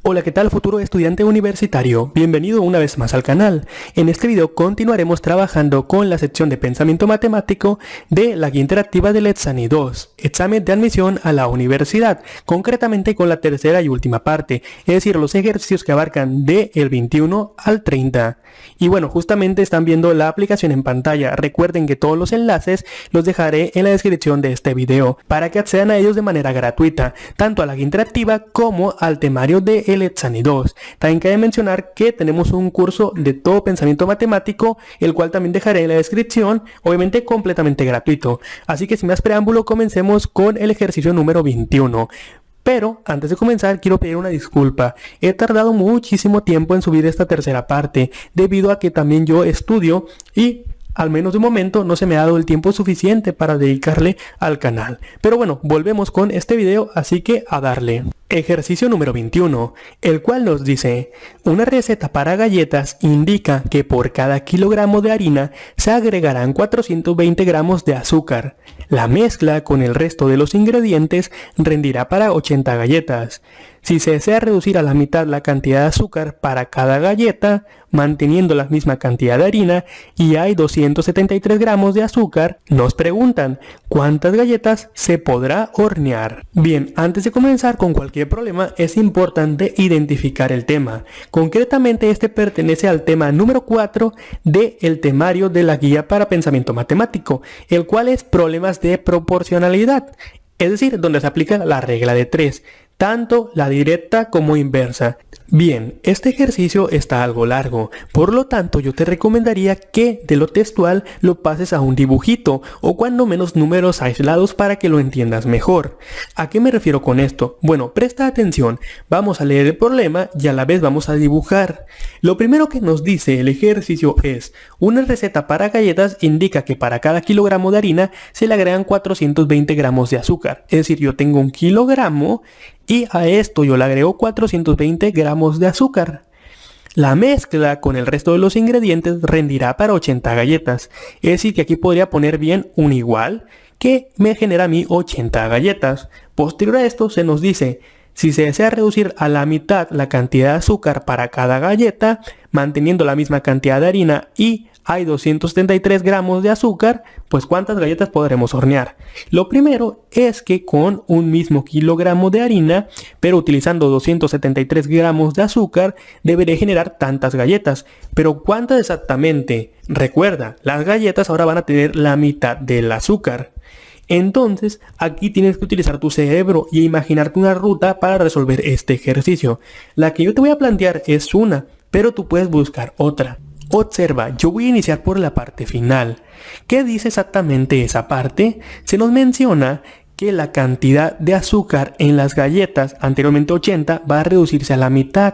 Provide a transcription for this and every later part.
Hola, ¿qué tal futuro estudiante universitario? Bienvenido una vez más al canal. En este video continuaremos trabajando con la sección de pensamiento matemático de la guía interactiva del Exani 2, examen de admisión a la universidad, concretamente con la tercera y última parte, es decir, los ejercicios que abarcan del 21 al 30. Y bueno, justamente están viendo la aplicación en pantalla. Recuerden que todos los enlaces los dejaré en la descripción de este video para que accedan a ellos de manera gratuita, tanto a la guía interactiva como al temario de el Exani 2. También cabe mencionar que tenemos un curso de todo pensamiento matemático, el cual también dejaré en la descripción, obviamente completamente gratuito. Así que sin más preámbulo, comencemos con el ejercicio número 21. Pero antes de comenzar quiero pedir una disculpa. He tardado muchísimo tiempo en subir esta tercera parte, debido a que también yo estudio y al menos de momento no se me ha dado el tiempo suficiente para dedicarle al canal. Pero bueno, volvemos con este video, así que a darle. Ejercicio número 21, el cual nos dice: una receta para galletas indica que por cada kilogramo de harina se agregarán 420 gramos de azúcar. La mezcla con el resto de los ingredientes rendirá para 80 galletas. Si se desea reducir a la mitad la cantidad de azúcar para cada galleta, manteniendo la misma cantidad de harina, y hay 273 gramos de azúcar, nos preguntan ¿cuántas galletas se podrá hornear? Bien, antes de comenzar con cualquier problema es importante identificar el tema. Concretamente este pertenece al tema número 4 del temario de la guía para pensamiento matemático, el cual es problemas de proporcionalidad, es decir, donde se aplica la regla de 3. Tanto la directa como inversa. Bien, este ejercicio está algo largo, por lo tanto yo te recomendaría que de lo textual lo pases a un dibujito o cuando menos números aislados para que lo entiendas mejor. ¿A qué me refiero con esto? Bueno, presta atención, vamos a leer el problema y a la vez vamos a dibujar. Lo primero que nos dice el ejercicio es: una receta para galletas indica que para cada kilogramo de harina se le agregan 420 gramos de azúcar. Es decir, yo tengo un kilogramo y a esto yo le agrego 420 gramos de azúcar. La mezcla con el resto de los ingredientes rendirá para 80 galletas. Es decir, que aquí podría poner bien un igual que me genera a mí 80 galletas. Posterior a esto se nos dice: si se desea reducir a la mitad la cantidad de azúcar para cada galleta, manteniendo la misma cantidad de harina y hay 273 gramos de azúcar, pues ¿cuántas galletas podremos hornear? Lo primero es que con un mismo kilogramo de harina, pero utilizando 273 gramos de azúcar, deberé generar tantas galletas. Pero ¿cuántas exactamente? Recuerda, las galletas ahora van a tener la mitad del azúcar. Entonces, aquí tienes que utilizar tu cerebro y imaginarte una ruta para resolver este ejercicio. La que yo te voy a plantear es una, pero tú puedes buscar otra. Observa, yo voy a iniciar por la parte final. ¿Qué dice exactamente esa parte? Se nos menciona que la cantidad de azúcar en las galletas, anteriormente 80, va a reducirse a la mitad.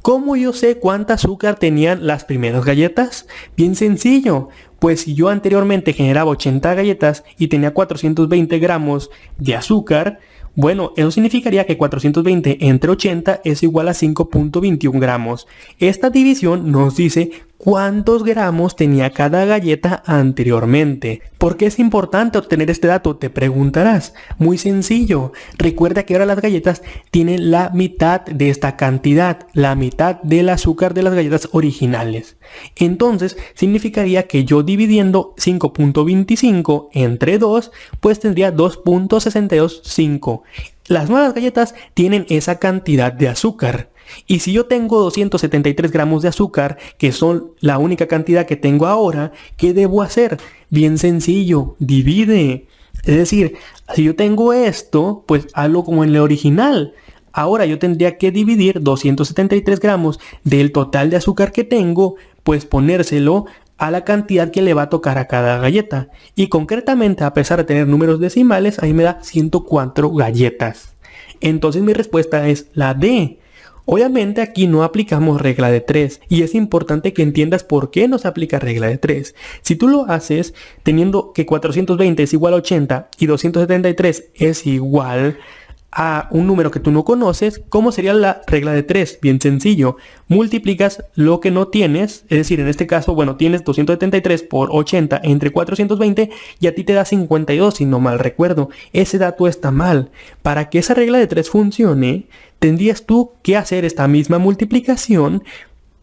¿Cómo yo sé cuánta azúcar tenían las primeras galletas? Bien sencillo, pues si yo anteriormente generaba 80 galletas y tenía 420 gramos de azúcar, bueno, eso significaría que 420 entre 80 es igual a 5.21 gramos. Esta división nos dice cuántos gramos tenía cada galleta anteriormente. ¿Por qué es importante obtener este dato? Te preguntarás. Muy sencillo. Recuerda que ahora las galletas tienen la mitad de esta cantidad, la mitad del azúcar de las galletas originales. Entonces, significaría que yo dividiendo 5.25 entre 2, pues tendría 2.625. Las nuevas galletas tienen esa cantidad de azúcar. Y si yo tengo 273 gramos de azúcar, que son la única cantidad que tengo ahora, ¿qué debo hacer? Bien sencillo, divide. Es decir, si yo tengo esto, pues hazlo como en el original. Ahora yo tendría que dividir 273 gramos del total de azúcar que tengo, pues ponérselo a la cantidad que le va a tocar a cada galleta. Y concretamente, a pesar de tener números decimales, ahí me da 104 galletas. Entonces mi respuesta es la D. Obviamente aquí no aplicamos regla de 3 y es importante que entiendas por qué no se aplica regla de 3. Si tú lo haces teniendo que 420 es igual a 80 y 273 es igual a un número que tú no conoces, ¿cómo sería la regla de 3? Bien sencillo. Multiplicas lo que no tienes, es decir, en este caso, bueno, tienes 273 por 80 entre 420 y a ti te da 52, si no mal recuerdo. Ese dato está mal. Para que esa regla de 3 funcione, tendrías tú que hacer esta misma multiplicación,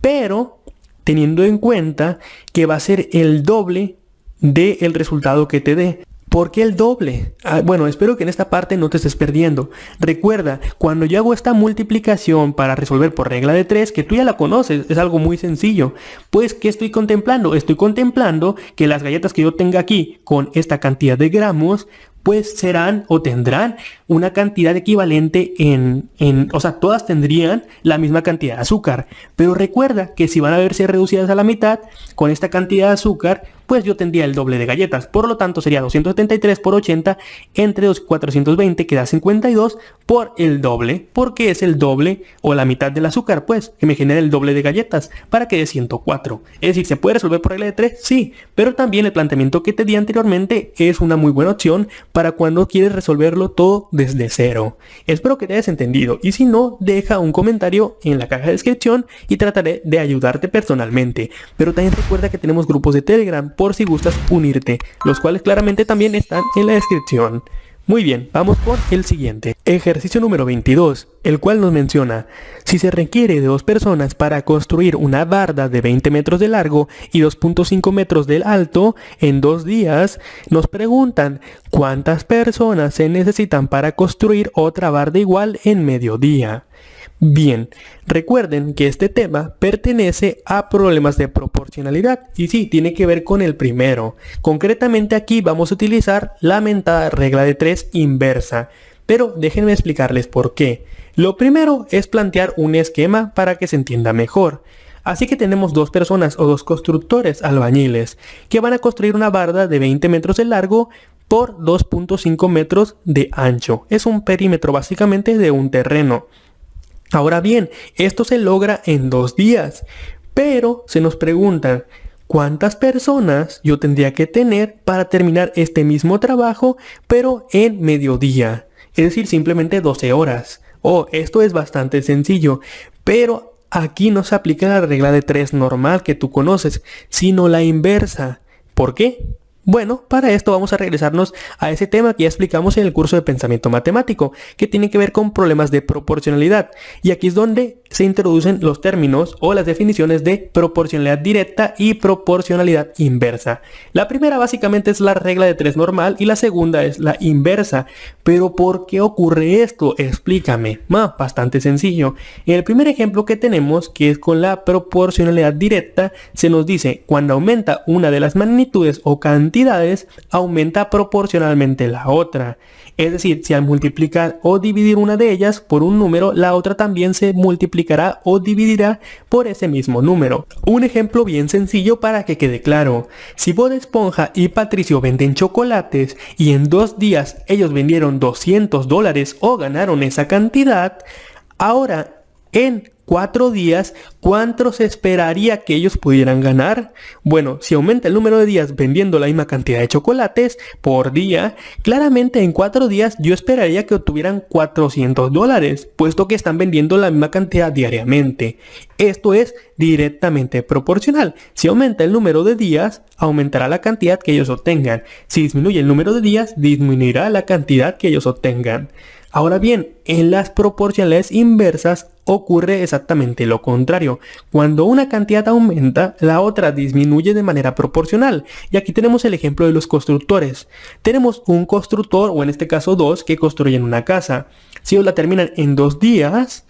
pero teniendo en cuenta que va a ser el doble del resultado que te dé. ¿Por qué el doble? Bueno, espero que en esta parte no te estés perdiendo. Recuerda, cuando yo hago esta multiplicación para resolver por regla de 3, que tú ya la conoces, es algo muy sencillo. Pues, ¿qué estoy contemplando? Estoy contemplando que las galletas que yo tenga aquí con esta cantidad de gramos, pues serán o tendrán una cantidad equivalente o sea, todas tendrían la misma cantidad de azúcar. Pero recuerda que si van a verse reducidas a la mitad, con esta cantidad de azúcar, pues yo tendría el doble de galletas. Por lo tanto, sería 273 por 80 entre 420, que da 52 por el doble, porque es el doble o la mitad del azúcar, pues, que me genera el doble de galletas, para que dé 104. Es decir, ¿se puede resolver por regla de 3? Sí, pero también el planteamiento que te di anteriormente es una muy buena opción para cuando quieres resolverlo todo desde cero. Espero que te hayas entendido, y si no, deja un comentario en la caja de descripción y trataré de ayudarte personalmente. Pero también recuerda que tenemos grupos de Telegram por si gustas unirte, los cuales claramente también están en la descripción. Muy bien, vamos con el siguiente. Ejercicio número 22, el cual nos menciona: si se requiere de 2 personas para construir una barda de 20 metros de largo y 2.5 metros de alto en 2 días, nos preguntan cuántas personas se necesitan para construir otra barda igual en medio día. Bien, recuerden que este tema pertenece a problemas de proporcionalidad y sí, tiene que ver con el primero. Concretamente aquí vamos a utilizar la mentada regla de 3 inversa, pero déjenme explicarles por qué. Lo primero es plantear un esquema para que se entienda mejor. Así que tenemos 2 personas o 2 constructores albañiles que van a construir una barda de 20 metros de largo por 2.5 metros de ancho. Es un perímetro básicamente de un terreno. Ahora bien, esto se logra en 2 días, pero se nos preguntan cuántas personas yo tendría que tener para terminar este mismo trabajo, pero en mediodía, es decir, simplemente 12 horas. Esto es bastante sencillo, pero aquí no se aplica la regla de 3 normal que tú conoces, sino la inversa. ¿Por qué? Bueno, para esto vamos a regresarnos a ese tema que ya explicamos en el curso de pensamiento matemático, que tiene que ver con problemas de proporcionalidad. Y aquí es donde se introducen los términos o las definiciones de proporcionalidad directa y proporcionalidad inversa. La primera básicamente es la regla de 3 normal y la segunda es la inversa. Pero ¿por qué ocurre esto? Explícame. Bastante sencillo. En el primer ejemplo que tenemos, que es con la proporcionalidad directa, se nos dice cuando aumenta una de las magnitudes o cantidades, aumenta proporcionalmente la otra. Es decir, si al multiplicar o dividir una de ellas por un número, la otra también se multiplicará o dividirá por ese mismo número. Un ejemplo bien sencillo para que quede claro. Si Bob Esponja y Patricio venden chocolates y en 2 días ellos vendieron $200 o ganaron esa cantidad, ahora en 4 días, ¿cuánto se esperaría que ellos pudieran ganar? Bueno, si aumenta el número de días vendiendo la misma cantidad de chocolates por día, claramente en 4 días yo esperaría que obtuvieran $400, puesto que están vendiendo la misma cantidad diariamente. Esto es directamente proporcional. Si aumenta el número de días, aumentará la cantidad que ellos obtengan. Si disminuye el número de días, disminuirá la cantidad que ellos obtengan. Ahora bien, en las proporcionalidades inversas ocurre exactamente lo contrario. Cuando una cantidad aumenta, la otra disminuye de manera proporcional. Y aquí tenemos el ejemplo de los constructores. Tenemos un constructor, o en este caso 2, que construyen una casa. Si ellos la terminan en 2 días,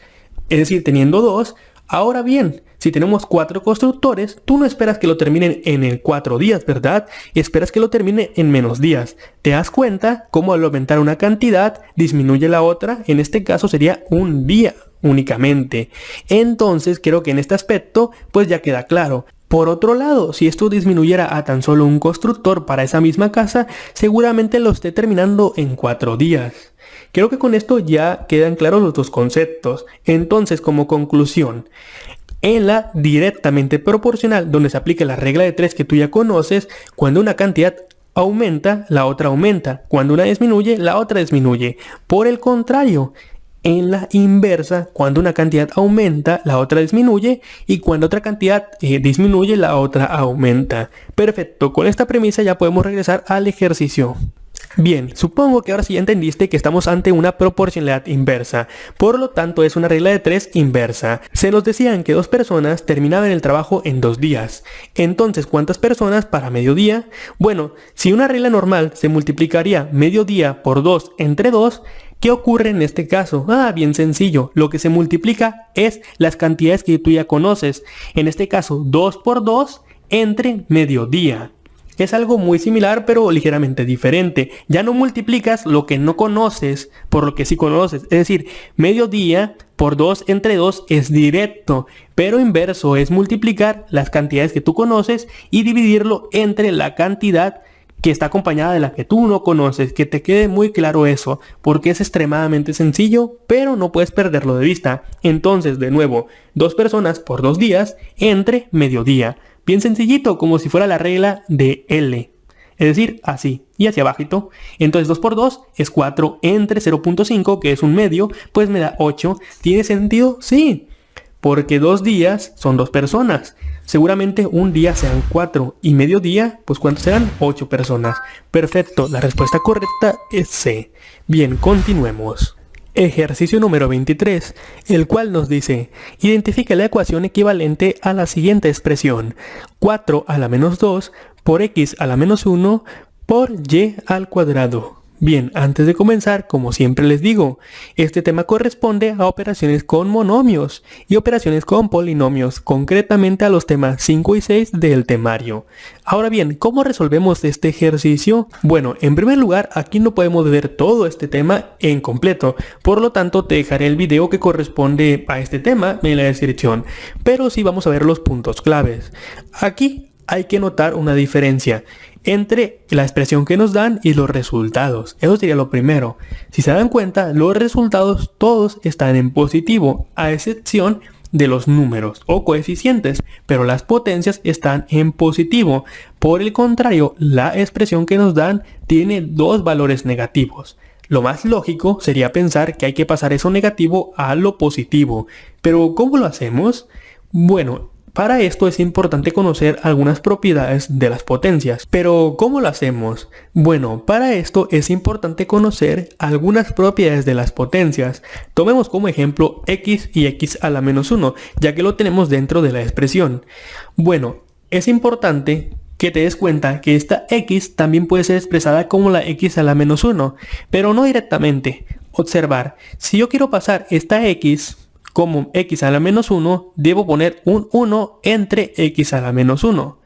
es decir, teniendo 2, ahora bien, si tenemos 4 constructores, tú no esperas que lo terminen en 4 días, ¿verdad? Esperas que lo termine en menos días. ¿Te das cuenta cómo al aumentar una cantidad disminuye la otra? En este caso sería un día únicamente. Entonces creo que en este aspecto pues ya queda claro. Por otro lado, si esto disminuyera a tan solo un constructor para esa misma casa, seguramente lo esté terminando en 4 días. Creo que con esto ya quedan claros los 2 conceptos. Entonces, como conclusión, en la directamente proporcional, donde se aplica la regla de 3 que tú ya conoces, cuando una cantidad aumenta, la otra aumenta. Cuando una disminuye, la otra disminuye. Por el contrario, en la inversa, cuando una cantidad aumenta, la otra disminuye, y cuando otra cantidad disminuye, la otra aumenta. Perfecto, con esta premisa ya podemos regresar al ejercicio. Bien, supongo que ahora sí ya entendiste que estamos ante una proporcionalidad inversa, por lo tanto es una regla de 3 inversa. Se nos decían que 2 personas terminaban el trabajo en 2 días. Entonces, ¿cuántas personas para mediodía? Bueno, si una regla normal se multiplicaría mediodía por 2 entre 2, ¿qué ocurre en este caso? Bien sencillo, lo que se multiplica es las cantidades que tú ya conoces. En este caso, 2 por 2 entre mediodía. Es algo muy similar pero ligeramente diferente. Ya no multiplicas lo que no conoces por lo que sí conoces. Es decir, mediodía por 2 entre 2 es directo. Pero inverso es multiplicar las cantidades que tú conoces y dividirlo entre la cantidad que está acompañada de la que tú no conoces. Que te quede muy claro eso, porque es extremadamente sencillo, pero no puedes perderlo de vista. Entonces, de nuevo, 2 personas por 2 días entre mediodía. Bien sencillito, como si fuera la regla de L. Es decir, así y hacia abajito. Entonces 2 por 2 es 4 entre 0.5, que es un medio, pues me da 8. ¿Tiene sentido? Sí, porque 2 días son 2 personas. Seguramente un día sean 4 y medio día, pues ¿cuántos serán? 8 personas. Perfecto, la respuesta correcta es C. Bien, continuemos. Ejercicio número 23, el cual nos dice, identifica la ecuación equivalente a la siguiente expresión, 4 a la menos 2 por x a la menos 1 por y al cuadrado. Bien, antes de comenzar, como siempre les digo, este tema corresponde a operaciones con monomios y operaciones con polinomios, concretamente a los temas 5 y 6 del temario. Ahora bien, ¿cómo resolvemos este ejercicio? Bueno, en primer lugar, aquí no podemos ver todo este tema en completo, por lo tanto te dejaré el video que corresponde a este tema en la descripción, pero sí vamos a ver los puntos claves. Aquí hay que notar una diferencia entre la expresión que nos dan y los resultados. Eso sería lo primero. Si se dan cuenta, los resultados todos están en positivo, a excepción de los números o coeficientes, pero las potencias están en positivo. Por el contrario, la expresión que nos dan tiene 2 valores negativos. Lo más lógico sería pensar que hay que pasar eso negativo a lo positivo. Pero ¿cómo lo hacemos? Bueno, para esto es importante conocer algunas propiedades de las potencias. Pero ¿cómo lo hacemos? Bueno, para esto es importante conocer algunas propiedades de las potencias. Tomemos como ejemplo x y x a la menos 1, ya que lo tenemos dentro de la expresión. Bueno, es importante que te des cuenta que esta x también puede ser expresada como la x a la menos 1, pero no directamente. Observar, si yo quiero pasar esta x como x a la menos 1, debo poner un 1 entre x a la menos 1.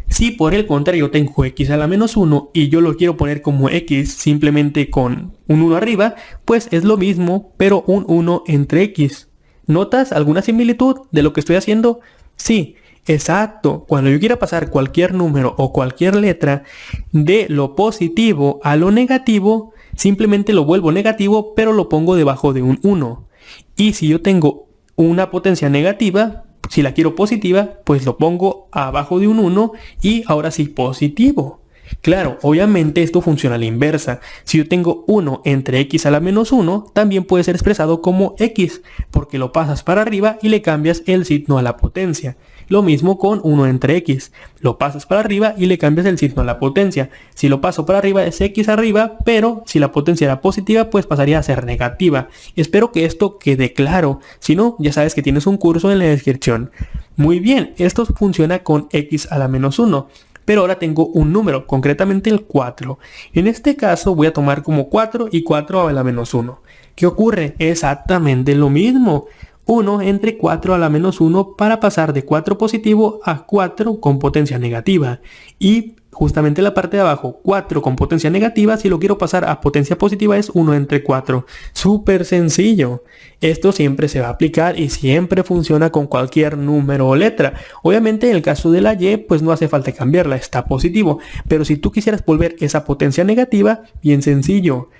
Si por el contrario tengo x a la menos 1 y yo lo quiero poner como x simplemente con un 1 arriba, pues es lo mismo, pero un 1 entre x. ¿Notas alguna similitud de lo que estoy haciendo? Sí, exacto. Cuando yo quiera pasar cualquier número o cualquier letra de lo positivo a lo negativo, simplemente lo vuelvo negativo, pero lo pongo debajo de un 1. Y si yo tengo una potencia negativa, si la quiero positiva, pues lo pongo abajo de un 1 y ahora sí positivo. Claro, obviamente esto funciona a la inversa. Si yo tengo 1 entre x a la menos 1, también puede ser expresado como x, porque lo pasas para arriba y le cambias el signo a la potencia. Lo mismo con 1 entre x. Lo pasas para arriba y le cambias el signo a la potencia. Si lo paso para arriba es x arriba, pero si la potencia era positiva, pues pasaría a ser negativa. Espero que esto quede claro. Si no, ya sabes que tienes un curso en la descripción. Muy bien, esto funciona con x a la menos 1. Pero ahora tengo un número, concretamente el 4. En este caso voy a tomar como 4 y 4 a la menos 1. ¿Qué ocurre? Exactamente lo mismo. 1 entre 4 a la menos 1 para pasar de 4 positivo a 4 con potencia negativa. Y justamente la parte de abajo, 4 con potencia negativa, si lo quiero pasar a potencia positiva es 1 entre 4. Súper sencillo. Esto siempre se va a aplicar y siempre funciona con cualquier número o letra. Obviamente en el caso de la y, pues no hace falta cambiarla, está positivo. Pero si tú quisieras volver esa potencia negativa, bien sencillo.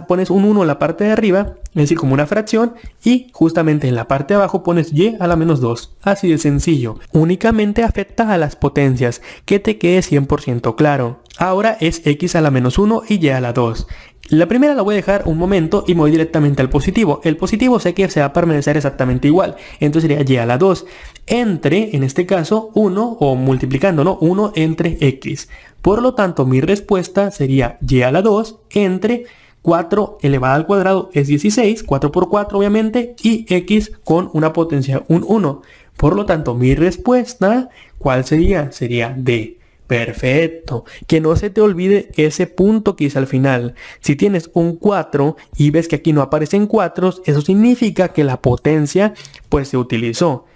Pones un 1 en la parte de arriba, es decir, como una fracción, y justamente en la parte de abajo pones y a la menos 2. Así de sencillo. Únicamente afecta a las potencias, que te quede 100% claro. Ahora es x a la menos 1 y y a la 2. La primera la voy a dejar un momento y me voy directamente al positivo. El positivo sé que se va a permanecer exactamente igual. Entonces sería y a la 2 entre, en este caso, 1 o multiplicando, ¿no? 1 entre x. Por lo tanto, mi respuesta sería y a la 2 entre 4 elevado al cuadrado es 16, 4 por 4 obviamente, y x con una potencia un 1. Por lo tanto, mi respuesta, ¿cuál sería? Sería D. Perfecto. Que no se te olvide ese punto que hice al final. Si tienes un 4 y ves que aquí no aparecen 4, eso significa que la potencia pues se utilizó.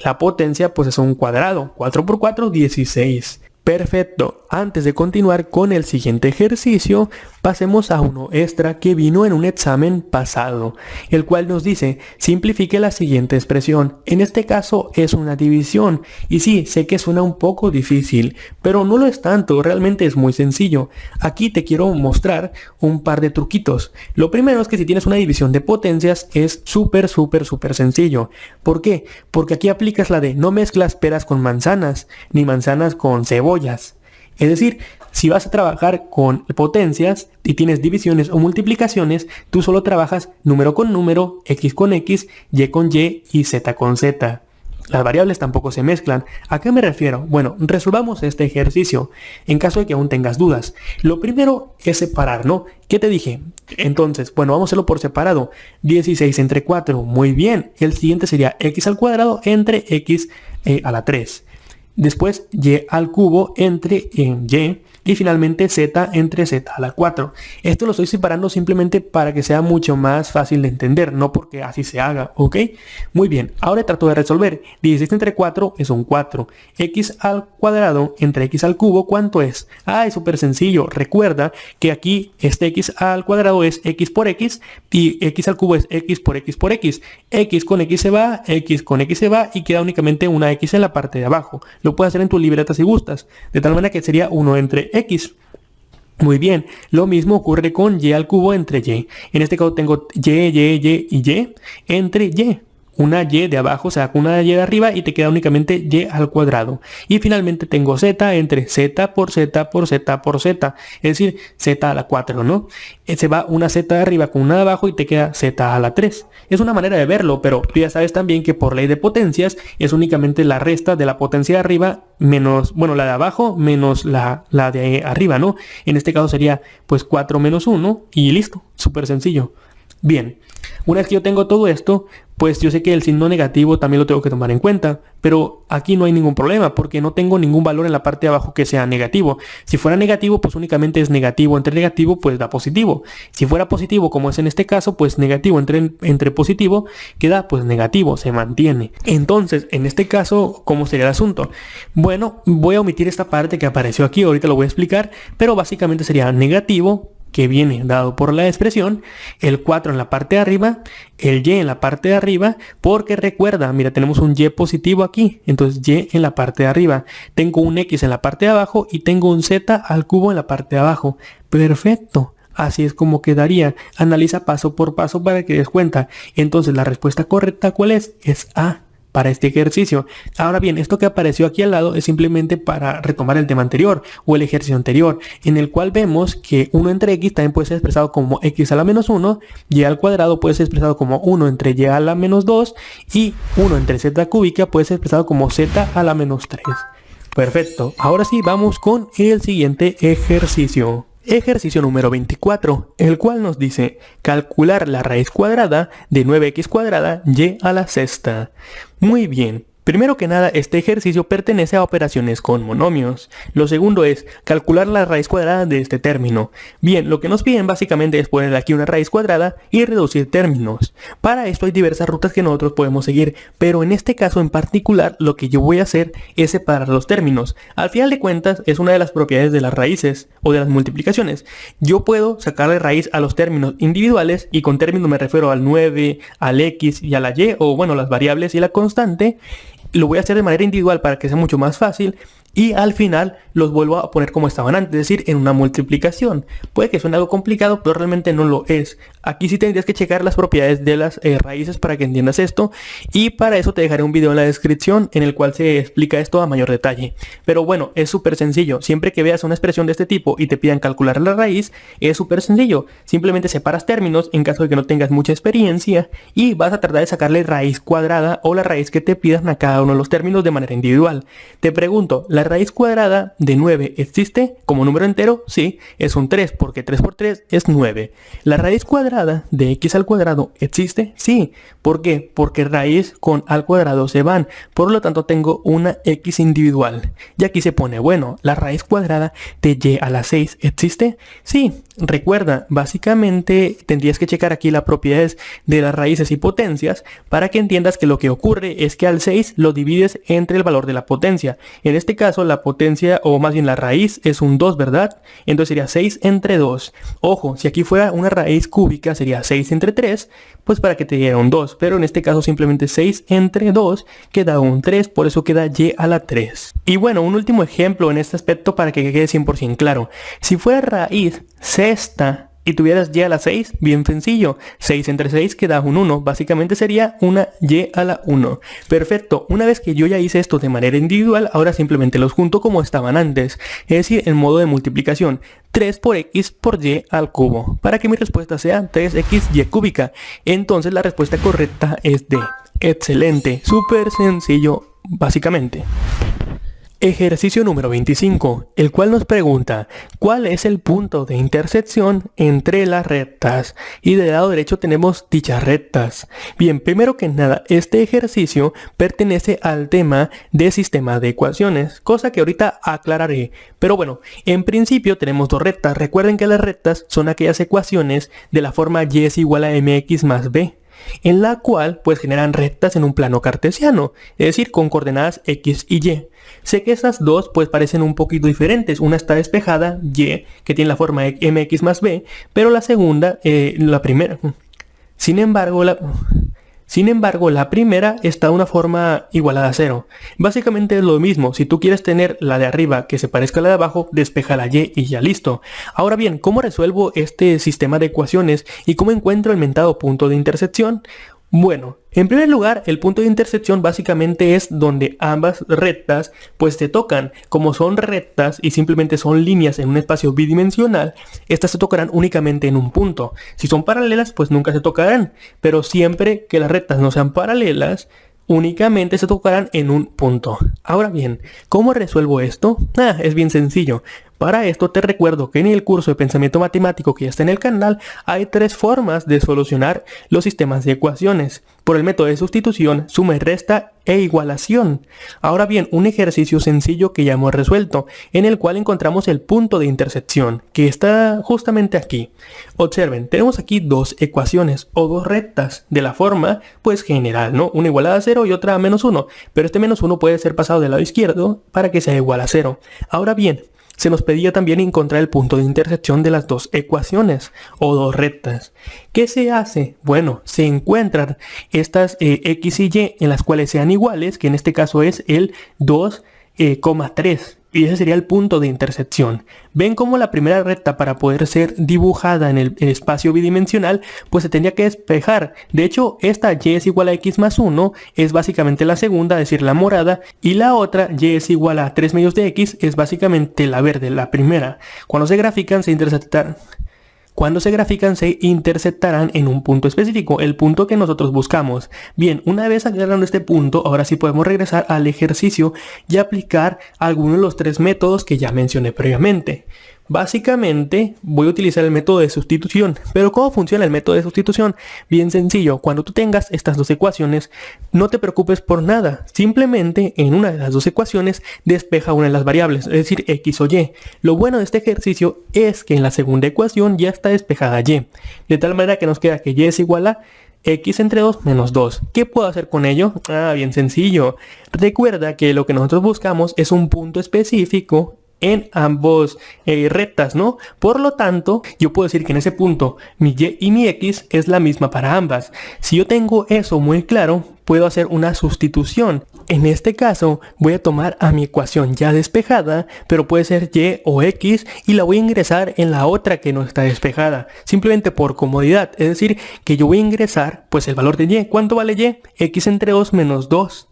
La potencia pues es un cuadrado. 4 por 4, 16. Perfecto. Antes de continuar con el siguiente ejercicio, pasemos a uno extra que vino en un examen pasado, el cual nos dice, simplifique la siguiente expresión. En este caso es una división, y sí, sé que suena un poco difícil, pero no lo es tanto, realmente es muy sencillo. Aquí te quiero mostrar un par de truquitos. Lo primero es que si tienes una división de potencias es súper sencillo. ¿Por qué? Porque aquí aplicas la de no mezclas peras con manzanas, ni manzanas con cebollas. Es decir, si vas a trabajar con potencias y tienes divisiones o multiplicaciones, tú solo trabajas número con número, x con x, y con y y z con z. Las variables tampoco se mezclan. ¿A qué me refiero? Bueno, resolvamos este ejercicio en caso de que aún tengas dudas. Lo primero es separar, ¿no? ¿Qué te dije? Entonces, bueno, vamos a hacerlo por separado. 16 entre 4, muy bien. El siguiente sería x al cuadrado entre x a la 3. Después y al cubo entre y y finalmente z entre z a la 4. Esto lo estoy separando simplemente para que sea mucho más fácil de entender, no porque así se haga, ¿ok? Muy bien, ahora trato de resolver. 16 entre 4 es un 4. X al cuadrado entre x al cubo, ¿cuánto es? Es súper sencillo. Recuerda que aquí este x al cuadrado es x por x y x al cubo es x por x por x. X con x se va, x con x se va y queda únicamente una x en la parte de abajo. Lo puedes hacer en tu libreta si gustas, de tal manera que sería 1 entre x. Muy bien, lo mismo ocurre con y al cubo entre y. En este caso tengo y entre y. Una y de abajo saca una y de arriba y te queda únicamente y al cuadrado. Y finalmente tengo z entre z por z por z por z. Es decir, z a la 4, ¿no? Se va una z de arriba con una de abajo y te queda z a la 3. Es una manera de verlo, pero tú ya sabes también que por ley de potencias es únicamente la resta de la potencia de arriba menos, bueno, la de abajo menos la de arriba, ¿no? En este caso sería pues 4 menos 1 y listo. Súper sencillo. Bien, una vez que yo tengo todo esto, pues yo sé que el signo negativo también lo tengo que tomar en cuenta, pero aquí no hay ningún problema porque no tengo ningún valor en la parte de abajo que sea negativo. Si fuera negativo, pues únicamente es negativo entre negativo, pues da positivo. Si fuera positivo, como es en este caso, pues negativo entre positivo, queda pues negativo, se mantiene. Entonces, en este caso, ¿cómo sería el asunto? Bueno, voy a omitir esta parte que apareció aquí, ahorita lo voy a explicar, pero básicamente sería negativo, que viene dado por la expresión, el 4 en la parte de arriba, el y en la parte de arriba, porque recuerda, mira, tenemos un y positivo aquí, entonces y en la parte de arriba, tengo un x en la parte de abajo y tengo un z al cubo en la parte de abajo. Perfecto. Así es como quedaría. Analiza paso por paso para que des cuenta. Entonces la respuesta correcta, ¿cuál es? Es A. Para este ejercicio. Ahora bien, esto que apareció aquí al lado es simplemente para retomar el tema anterior o el ejercicio anterior, en el cual vemos que 1 entre x también puede ser expresado como x a la menos 1, y al cuadrado puede ser expresado como 1 entre y a la menos 2, y 1 entre z cúbica puede ser expresado como z a la menos 3. Perfecto, ahora sí vamos con el siguiente ejercicio. Ejercicio número 24, el cual nos dice calcular la raíz cuadrada de 9x cuadrada y a la sexta. Muy bien. Primero que nada, este ejercicio pertenece a operaciones con monomios. Lo segundo es calcular la raíz cuadrada de este término. Bien, lo que nos piden básicamente es poner aquí una raíz cuadrada y reducir términos. Para esto hay diversas rutas que nosotros podemos seguir, pero en este caso en particular lo que yo voy a hacer es separar los términos. Al final de cuentas es una de las propiedades de las raíces o de las multiplicaciones. Yo puedo sacarle raíz a los términos individuales, y con términos me refiero al 9, al x y a la y, o bueno, las variables y la constante. Lo voy a hacer de manera individual para que sea mucho más fácil, y al final los vuelvo a poner como estaban antes, es decir, en una multiplicación. Puede que suene algo complicado, pero realmente no lo es. Aquí sí tendrías que checar las propiedades de las raíces para que entiendas esto, y para eso te dejaré un video en la descripción en el cual se explica esto a mayor detalle. Pero bueno, es súper sencillo. Siempre que veas una expresión de este tipo y te pidan calcular la raíz, es súper sencillo. Simplemente separas términos en caso de que no tengas mucha experiencia y vas a tratar de sacarle raíz cuadrada o la raíz que te pidan a cada uno de los términos de manera individual. Te pregunto, ¿la raíz cuadrada de 9 existe como número entero? Sí, es un 3 porque 3 por 3 es 9. ¿La raíz cuadrada de x al cuadrado existe? Sí. ¿Por qué? Porque raíz con al cuadrado se van. Por lo tanto tengo una x individual. Y aquí se pone, bueno, ¿la raíz cuadrada de y a la 6 existe? Sí. Recuerda, básicamente tendrías que checar aquí las propiedades de las raíces y potencias para que entiendas que lo que ocurre es que al 6 lo divides entre el valor de la potencia. En este caso la potencia, o más bien la raíz, es un 2, ¿verdad? Entonces sería 6 entre 2. Ojo, si aquí fuera una raíz cúbica sería 6 entre 3, pues para que te diera un 2. Pero en este caso simplemente 6 entre 2 queda un 3, por eso queda y a la 3. Y bueno, un último ejemplo en este aspecto para que quede 100% claro. Si fuera raíz sexta y tuvieras y a la 6, bien sencillo, 6 entre 6 queda un 1, básicamente sería una y a la 1. Perfecto, una vez que yo ya hice esto de manera individual, ahora simplemente los junto como estaban antes, es decir, en modo de multiplicación, 3 por x por y al cubo, para que mi respuesta sea 3xy cúbica. Entonces la respuesta correcta es D. Excelente, súper sencillo básicamente. Ejercicio número 25, el cual nos pregunta ¿cuál es el punto de intersección entre las rectas? Y del lado derecho tenemos dichas rectas. Bien, primero que nada, este ejercicio pertenece al tema de sistema de ecuaciones, cosa que ahorita aclararé. Pero bueno, en principio tenemos dos rectas. Recuerden que las rectas son aquellas ecuaciones de la forma y es igual a mx más b, en la cual pues generan rectas en un plano cartesiano, es decir, con coordenadas x y y. Sé que esas dos pues parecen un poquito diferentes, una está despejada, y, que tiene la forma mx más b, pero la segunda, la primera, sin embargo la primera está de una forma igualada a 0. Básicamente es lo mismo. Si tú quieres tener la de arriba que se parezca a la de abajo, despeja la y ya listo. Ahora bien, ¿cómo resuelvo este sistema de ecuaciones y cómo encuentro el mentado punto de intersección? Bueno, en primer lugar, el punto de intersección básicamente es donde ambas rectas pues se tocan. Como son rectas y simplemente son líneas en un espacio bidimensional, estas se tocarán únicamente en un punto. Si son paralelas, pues nunca se tocarán, pero siempre que las rectas no sean paralelas, únicamente se tocarán en un punto. Ahora bien, ¿cómo resuelvo esto? Es bien sencillo. Para esto te recuerdo que en el curso de pensamiento matemático que ya está en el canal hay 3 formas de solucionar los sistemas de ecuaciones: por el método de sustitución, suma y resta e igualación. Ahora bien, un ejercicio sencillo que ya hemos resuelto, en el cual encontramos el punto de intersección, que está justamente aquí. Observen, tenemos aquí dos ecuaciones o dos rectas de la forma pues general, ¿no? Una igualada a 0 y otra a menos 1, pero este menos 1 puede ser pasado del lado izquierdo para que sea igual a 0. Ahora bien, se nos pedía también encontrar el punto de intersección de las dos ecuaciones o dos rectas. ¿Qué se hace? Bueno, se encuentran estas x y y en las cuales sean iguales, que en este caso es el 2,3. Y ese sería el punto de intersección. Ven cómo la primera recta, para poder ser dibujada en el espacio bidimensional, pues se tendría que despejar. De hecho, esta y es igual a x más 1 es básicamente la segunda, es decir, la morada, y la otra y es igual a 3 medios de x es básicamente la verde, la primera. Cuando se grafican se intersectarán en un punto específico, el punto que nosotros buscamos. Bien, una vez aclarando este punto, ahora sí podemos regresar al ejercicio y aplicar algunos de los 3 métodos que ya mencioné previamente. Básicamente voy a utilizar el método de sustitución. ¿Pero cómo funciona el método de sustitución? Bien sencillo, cuando tú tengas estas dos ecuaciones, no te preocupes por nada. Simplemente en una de las dos ecuaciones despeja una de las variables, es decir, x o y. Lo bueno de este ejercicio es que en la segunda ecuación ya está despejada y. De tal manera que nos queda que y es igual a x entre 2 menos 2. ¿Qué puedo hacer con ello? Bien sencillo. Recuerda que lo que nosotros buscamos es un punto específico en ambos rectas, ¿no? Por lo tanto, yo puedo decir que en ese punto mi y y mi x es la misma para ambas. Si yo tengo eso muy claro, puedo hacer una sustitución. en este caso voy a tomar a mi ecuación ya despejada, pero puede ser y o x, y la voy a ingresar en la otra que no está despejada, simplemente por comodidad. Es decir, que yo voy a ingresar pues el valor de y. ¿Cuánto vale y? X entre 2 menos 2.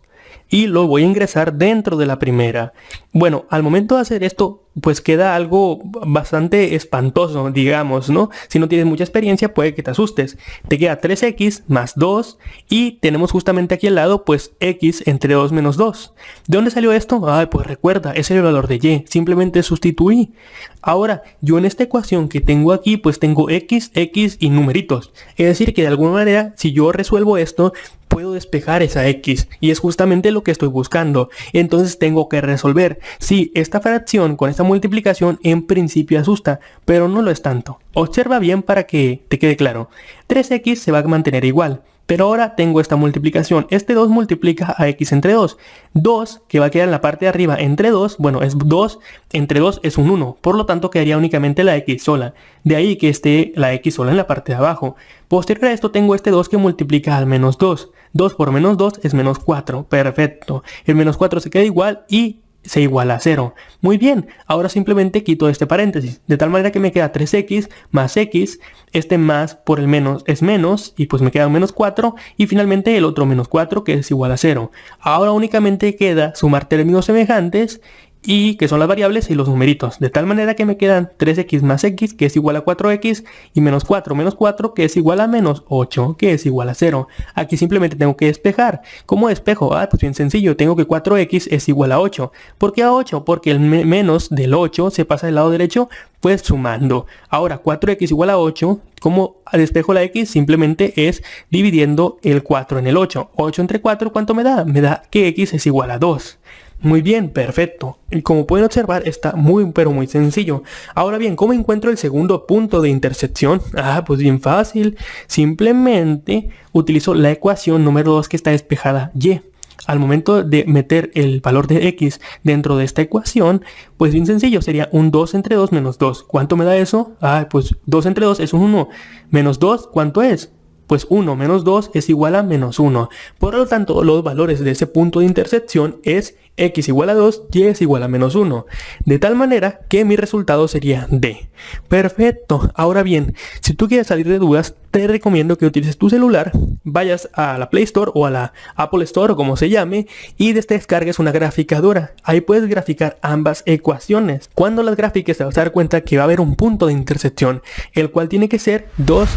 Y lo voy a ingresar dentro de la primera. Bueno, al momento de hacer esto, pues queda algo bastante espantoso, digamos, ¿no? Si no tienes mucha experiencia, puede que te asustes. Te queda 3x más 2 y tenemos justamente aquí al lado, pues x entre 2 menos 2. ¿De dónde salió esto? Pues recuerda, ese es el valor de y. Simplemente sustituí. Ahora, yo en esta ecuación que tengo aquí, pues tengo x, x y numeritos. Es decir, que de alguna manera, si yo resuelvo esto, puedo despejar esa x, y es justamente lo que estoy buscando. Entonces tengo que resolver. Sí, esta fracción con esta multiplicación en principio asusta, pero no lo es tanto. Observa bien para que te quede claro. 3x se va a mantener igual, pero ahora tengo esta multiplicación. Este 2 multiplica a x entre 2. 2, que va a quedar en la parte de arriba entre 2, bueno, es 2 entre 2 es un 1. Por lo tanto, quedaría únicamente la x sola. De ahí que esté la x sola en la parte de abajo. Posterior a esto tengo este 2 que multiplica al menos 2. 2 por menos 2 es menos 4. Perfecto. El menos 4 se queda igual y se iguala a 0. Muy bien, ahora simplemente quito este paréntesis, de tal manera que me queda 3x más x, este más por el menos es menos, y pues me queda un menos 4, y finalmente el otro menos 4 que es igual a 0. Ahora únicamente queda sumar términos semejantes, y que son las variables y los numeritos, de tal manera que me quedan 3x más x, que es igual a 4x, y menos 4 menos 4, que es igual a menos 8, que es igual a 0. Aquí simplemente tengo que despejar. ¿Cómo despejo? Pues bien sencillo, tengo que 4x es igual a 8. ¿Por qué a 8? Porque el menos del 8 se pasa del lado derecho, pues sumando. Ahora 4x igual a 8, ¿cómo despejo la x? Simplemente es dividiendo el 4 en el 8. 8 entre 4, ¿cuánto me da? Me da que x es igual a 2. Muy bien, perfecto. Y como pueden observar, está muy pero muy sencillo. Ahora bien, ¿cómo encuentro el segundo punto de intersección? Pues bien fácil. Simplemente utilizo la ecuación número 2 que está despejada y. Al momento de meter el valor de x dentro de esta ecuación, pues bien sencillo, sería un 2 entre 2 menos 2. ¿Cuánto me da eso? Pues 2 entre 2 es un 1. Menos 2, ¿cuánto es? Pues 1 menos 2 es igual a menos 1. Por lo tanto, los valores de ese punto de intersección es x igual a 2, y es igual a menos 1. De tal manera que mi resultado sería D. Perfecto. Ahora bien, si tú quieres salir de dudas, te recomiendo que utilices tu celular, vayas a la Play Store o a la Apple Store o como se llame, y descargues una graficadora. Ahí puedes graficar ambas ecuaciones. Cuando las grafiques te vas a dar cuenta que va a haber un punto de intersección, el cual tiene que ser 2,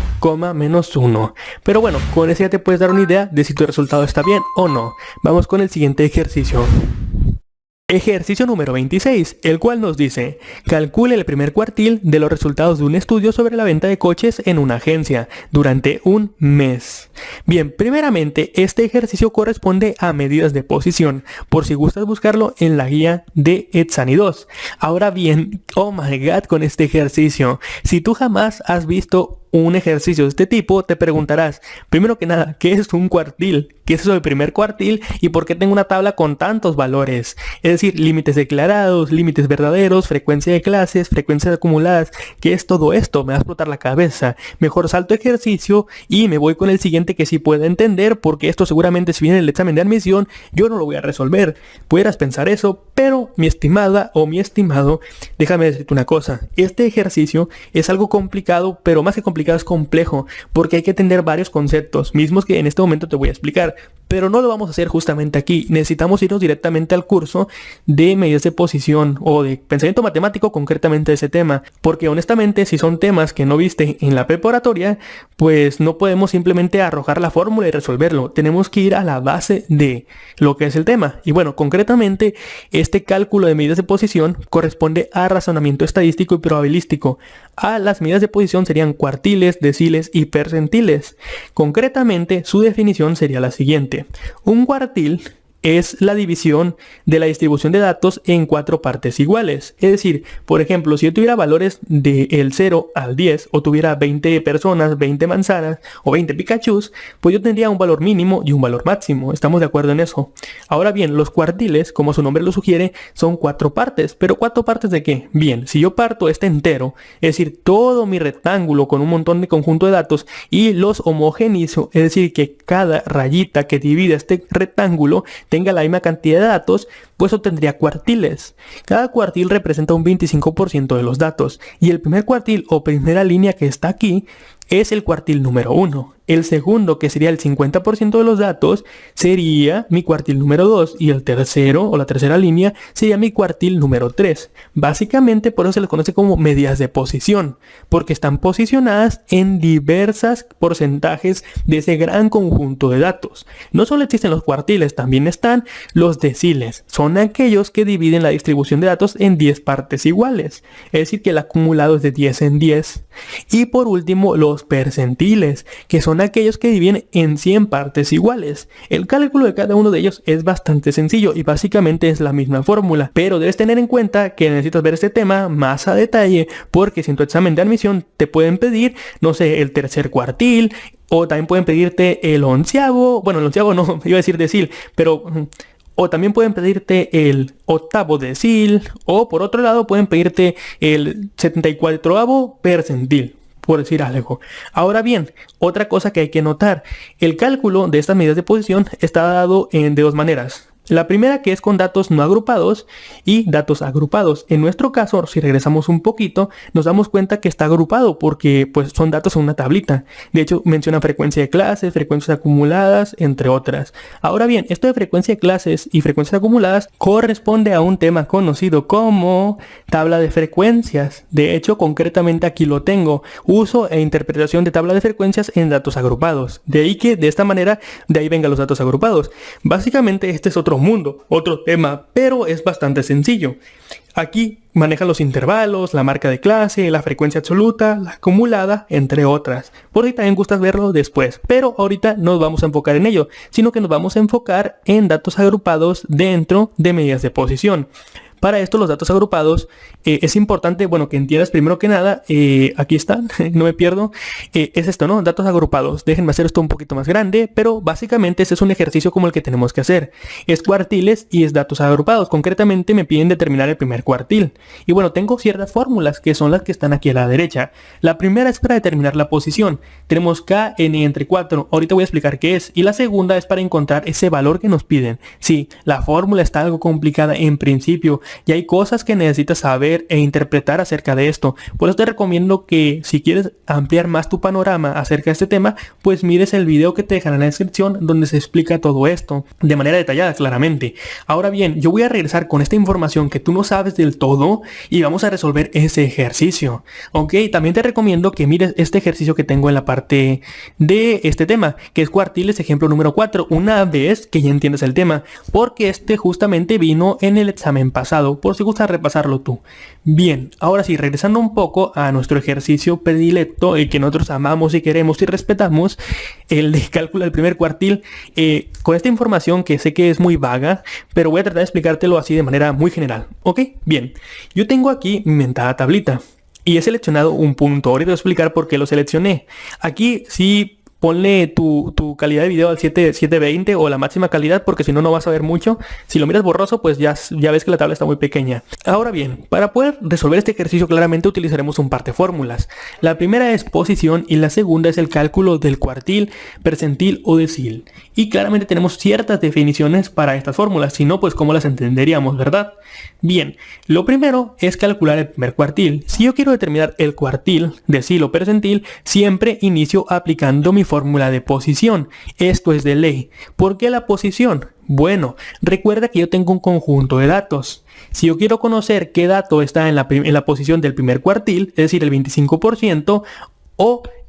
menos 1. Pero bueno, con eso ya te puedes dar una idea de si tu resultado está bien o no. Vamos con el siguiente ejercicio. Ejercicio número 26, el cual nos dice, calcule el primer cuartil de los resultados de un estudio sobre la venta de coches en una agencia durante un mes. Bien, primeramente, este ejercicio corresponde a medidas de posición, por si gustas buscarlo en la guía de Etsani 2. Ahora bien, oh my god con este ejercicio, si tú jamás has visto un ejercicio de este tipo, te preguntarás, primero que nada, ¿qué es un cuartil? ¿Qué es eso del primer cuartil? ¿Y por qué tengo una tabla con tantos valores? Es decir, límites declarados, límites verdaderos, frecuencia de clases, frecuencias acumuladas. ¿Qué es todo esto? Me va a explotar la cabeza. Mejor salto ejercicio y me voy con el siguiente que sí pueda entender, porque esto seguramente si viene el examen de admisión, yo no lo voy a resolver. Pudieras pensar eso, pero mi estimada o mi estimado, déjame decirte una cosa. Este ejercicio es algo complicado, pero más que complicado es complejo, porque hay que entender varios conceptos, mismos que en este momento te voy a explicar, pero no lo vamos a hacer justamente aquí. Necesitamos irnos directamente al curso de medidas de posición o de pensamiento matemático, concretamente de ese tema, porque honestamente si son temas que no viste en la preparatoria, pues no podemos simplemente arrojar la fórmula y resolverlo. Tenemos que ir a la base de lo que es el tema. Y bueno, concretamente este cálculo de medidas de posición corresponde a razonamiento estadístico y probabilístico. A las medidas de posición serían cuartiles, deciles y percentiles. Concretamente, su definición sería la siguiente. Un cuartil es la división de la distribución de datos en 4 partes iguales. Es decir, por ejemplo, si yo tuviera valores del 0 al 10 o tuviera 20 personas, 20 manzanas o 20 Pikachus, pues yo tendría un valor mínimo y un valor máximo. ¿Estamos de acuerdo en eso? Ahora bien, los cuartiles, como su nombre lo sugiere, son 4 partes. ¿Pero 4 partes de qué? Bien, si yo parto este entero, es decir, todo mi rectángulo con un montón de conjunto de datos y los homogenizo, es decir, que cada rayita que divide este rectángulo tenga la misma cantidad de datos, pues obtendría cuartiles. Cada cuartil representa un 25% de los datos, y el primer cuartil o primera línea que está aquí es el cuartil número 1. El segundo, que sería el 50% de los datos, sería mi cuartil número 2, y el tercero o la tercera línea sería mi cuartil número 3. Básicamente por eso se les conoce como medidas de posición, porque están posicionadas en diversas porcentajes de ese gran conjunto de datos. No solo existen los cuartiles, también están los deciles. Son aquellos que dividen la distribución de datos en 10 partes iguales, es decir que el acumulado es de 10 en 10. Y por último, los percentiles, que son aquellos que dividen en 100 partes iguales. El cálculo de cada uno de ellos es bastante sencillo y básicamente es la misma fórmula, pero debes tener en cuenta que necesitas ver este tema más a detalle, porque si en tu examen de admisión te pueden pedir, no sé, el tercer cuartil, o también pueden pedirte el onceavo, bueno, el onceavo no, iba a decir decil, pero... O también pueden pedirte el octavo decil, o por otro lado pueden pedirte el 74avo percentil, por decir algo. Ahora bien, otra cosa que hay que notar, el cálculo de estas medidas de posición está dado de dos maneras. La primera, que es con datos no agrupados, y datos agrupados. En nuestro caso, si regresamos un poquito, nos damos cuenta que está agrupado porque pues son datos en una tablita. De hecho, menciona frecuencia de clases, frecuencias acumuladas, entre otras. Ahora bien, esto de frecuencia de clases y frecuencias acumuladas corresponde a un tema conocido como tabla de frecuencias. De hecho, concretamente aquí lo tengo. Uso e interpretación de tabla de frecuencias en datos agrupados. De ahí que de esta manera, de ahí vengan los datos agrupados. Básicamente este es otro mundo, otro tema, pero es bastante sencillo. Aquí maneja los intervalos, la marca de clase, la frecuencia absoluta, la acumulada, entre otras. Por si también gustas verlo después, pero ahorita no nos vamos a enfocar en ello, sino que nos vamos a enfocar en datos agrupados dentro de medidas de posición. Para esto, los datos agrupados, es importante, bueno, que entiendas primero que nada, aquí están, no me pierdo, es esto, ¿no? Datos agrupados. Déjenme hacer esto un poquito más grande, pero básicamente este es un ejercicio como el que tenemos que hacer. Es cuartiles y es datos agrupados. Concretamente me piden determinar el primer cuartil. Y bueno, tengo ciertas fórmulas que son las que están aquí a la derecha. La primera es para determinar la posición. Tenemos kn entre 4, ahorita voy a explicar qué es. Y la segunda es para encontrar ese valor que nos piden. Sí, la fórmula está algo complicada en principio, y hay cosas que necesitas saber e interpretar acerca de esto. Por eso te recomiendo que si quieres ampliar más tu panorama acerca de este tema, pues mires el video que te dejaré en la descripción donde se explica todo esto de manera detallada, claramente. Ahora bien, yo voy a regresar con esta información que tú no sabes del todo y vamos a resolver ese ejercicio. Ok, también te recomiendo que mires este ejercicio que tengo en la parte de este tema, que es cuartiles, ejemplo número 4, una vez que ya entiendes el tema, porque este justamente vino en el examen pasado, por si gusta repasarlo tú. Bien, ahora sí, regresando un poco a nuestro ejercicio predilecto, el que nosotros amamos y queremos y respetamos, el de cálculo del primer cuartil, con esta información que sé que es muy vaga, pero voy a tratar de explicártelo así de manera muy general. Ok, bien, yo tengo aquí mi mentada tablita y he seleccionado un punto. Ahorita voy a explicar por qué lo seleccioné. Aquí sí, ponle tu calidad de video al 720 o la máxima calidad, porque si no, no vas a ver mucho. Si lo miras borroso, pues ya ves que la tabla está muy pequeña. Ahora bien, para poder resolver este ejercicio claramente utilizaremos un par de fórmulas. La primera es posición y la segunda es el cálculo del cuartil, percentil o decil. Y claramente tenemos ciertas definiciones para estas fórmulas, si no, pues cómo las entenderíamos, ¿verdad? Bien, lo primero es calcular el primer cuartil. Si yo quiero determinar el cuartil, decil o percentil, siempre inicio aplicando mi fórmula de posición. Esto es de ley. ¿Por qué la posición? Bueno, recuerda que yo tengo un conjunto de datos. Si yo quiero conocer qué dato está en la posición del primer cuartil, es decir, el 25%,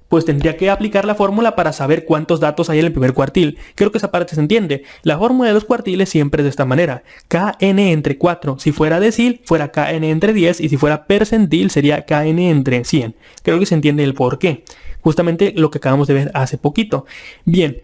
pues tendría que aplicar la fórmula para saber cuántos datos hay en el primer cuartil. Creo que esa parte se entiende. La fórmula de los cuartiles siempre es de esta manera. Kn entre 4. Si fuera decil, fuera Kn entre 10. Y si fuera percentil, sería Kn entre 100. Creo que se entiende el por qué. Justamente lo que acabamos de ver hace poquito. Bien,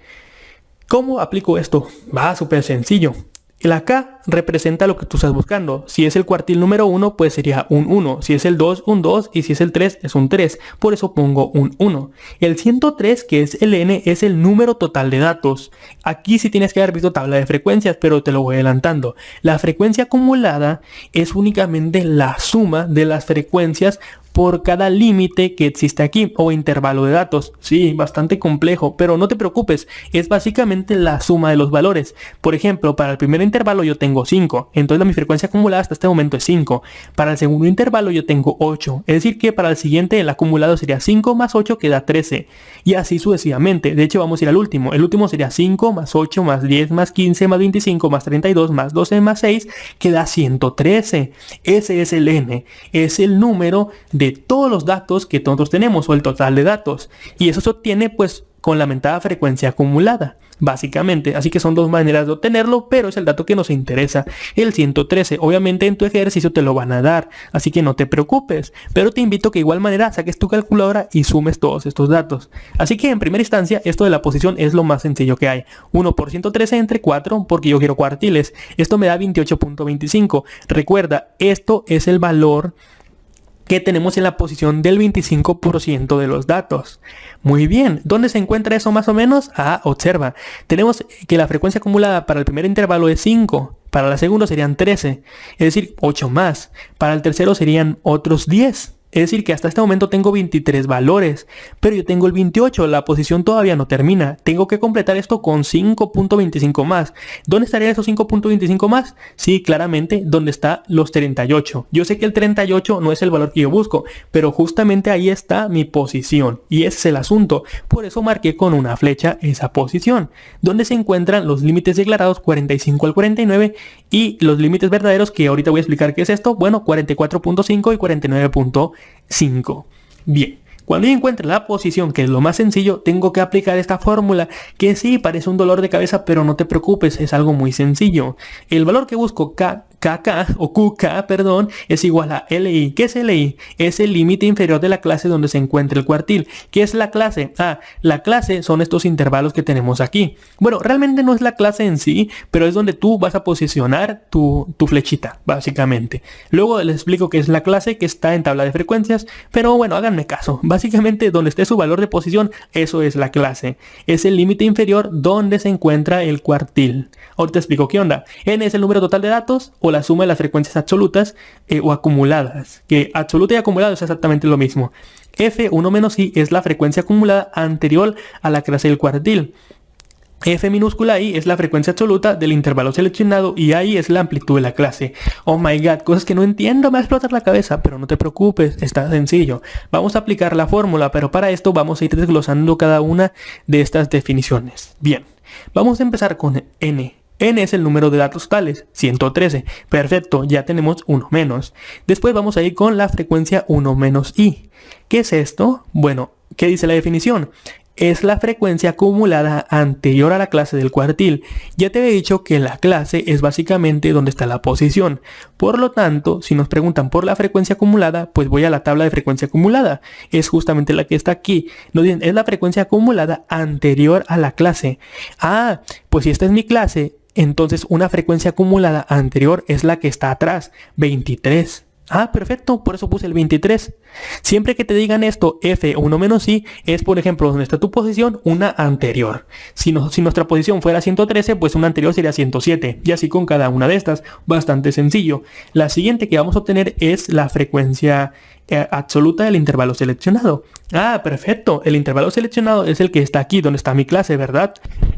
¿cómo aplico esto? Va súper sencillo. La K representa lo que tú estás buscando. Si es el cuartil número 1, pues sería un 1. Si es el 2, un 2. Y si es el 3, es un 3. Por eso pongo un 1. El 103, que es el n, es el número total de datos. Aquí sí tienes que haber visto tabla de frecuencias, pero te lo voy adelantando. La frecuencia acumulada es únicamente la suma de las frecuencias por cada límite que existe aquí o intervalo de datos. Sí, bastante complejo, pero no te preocupes, es básicamente la suma de los valores. Por ejemplo, para el primer intervalo yo tengo 5, entonces mi frecuencia acumulada hasta este momento es 5. Para el segundo intervalo yo tengo 8, es decir que para el siguiente el acumulado sería 5 más 8 que da 13, y así sucesivamente. De hecho vamos a ir al último. El último sería 5 más 8 más 10 más 15 más 25 más 32 más 12 más 6 que da 113. Ese es el n, es el número de todos los datos que nosotros tenemos o el total de datos, y eso se obtiene pues con la mentada frecuencia acumulada básicamente. Así que son dos maneras de obtenerlo, pero es el dato que nos interesa, el 113. Obviamente en tu ejercicio te lo van a dar, así que no te preocupes, pero te invito a que de igual manera saques tu calculadora y sumes todos estos datos. Así que en primera instancia esto de la posición es lo más sencillo que hay. 1 por 113 entre 4 porque yo quiero cuartiles, esto me da 28.25. recuerda, esto es el valor que tenemos en la posición del 25% de los datos. Muy bien, ¿dónde se encuentra eso más o menos? Observa, tenemos que la frecuencia acumulada para el primer intervalo es 5, para el segundo serían 13, es decir, 8 más, para el tercero serían otros 10. Es decir que hasta este momento tengo 23 valores, pero yo tengo el 28, la posición todavía no termina. Tengo que completar esto con 5.25 más. ¿Dónde estarían esos 5.25 más? Sí, claramente, donde está los 38. Yo sé que el 38 no es el valor que yo busco, pero justamente ahí está mi posición. Y ese es el asunto. Por eso marqué con una flecha esa posición, donde se encuentran los límites declarados 45 al 49 y los límites verdaderos, que ahorita voy a explicar qué es esto. Bueno, 44.5 y 49.5. Bien, cuando yo encuentre la posición, que es lo más sencillo, tengo que aplicar esta fórmula, que sí parece un dolor de cabeza, pero no te preocupes, es algo muy sencillo. El valor que busco, KK o QK, perdón, es igual a LI. ¿Qué es LI? Es el límite inferior de la clase donde se encuentra el cuartil. ¿Qué es la clase? La clase son estos intervalos que tenemos aquí. Bueno, realmente no es la clase en sí, pero es donde tú vas a posicionar tu flechita, básicamente. Luego les explico qué es la clase, que está en tabla de frecuencias, pero bueno, háganme caso. Básicamente, donde esté su valor de posición, eso es la clase. Es el límite inferior donde se encuentra el cuartil. Ahorita te explico qué onda. N es el número total de datos o la suma de las frecuencias absolutas o acumuladas, que absoluta y acumulado es exactamente lo mismo. F1 menos I es la frecuencia acumulada anterior a la clase del cuartil. F minúscula I es la frecuencia absoluta del intervalo seleccionado y I es la amplitud de la clase. Oh my god, cosas que no entiendo, me va a explotar la cabeza, pero no te preocupes, está sencillo. Vamos a aplicar la fórmula, pero para esto vamos a ir desglosando cada una de estas definiciones. Bien, vamos a empezar con N. N es el número de datos totales, 113. Perfecto, ya tenemos uno menos. Después vamos a ir con la frecuencia 1 menos I. ¿Qué es esto? Bueno, ¿qué dice la definición? Es la frecuencia acumulada anterior a la clase del cuartil. Ya te había dicho que la clase es básicamente donde está la posición. Por lo tanto, si nos preguntan por la frecuencia acumulada, pues voy a la tabla de frecuencia acumulada. Es justamente la que está aquí. Nos dicen, es la frecuencia acumulada anterior a la clase. Pues si esta es mi clase, entonces una frecuencia acumulada anterior es la que está atrás, 23. Perfecto, por eso puse el 23. Siempre que te digan esto, F1 menos I, es por ejemplo donde está tu posición, una anterior. Si nuestra posición fuera 113, pues una anterior sería 107. Y así con cada una de estas, bastante sencillo. La siguiente que vamos a obtener es la frecuencia absoluta del intervalo seleccionado. Perfecto, el intervalo seleccionado es el que está aquí, donde está mi clase, ¿verdad?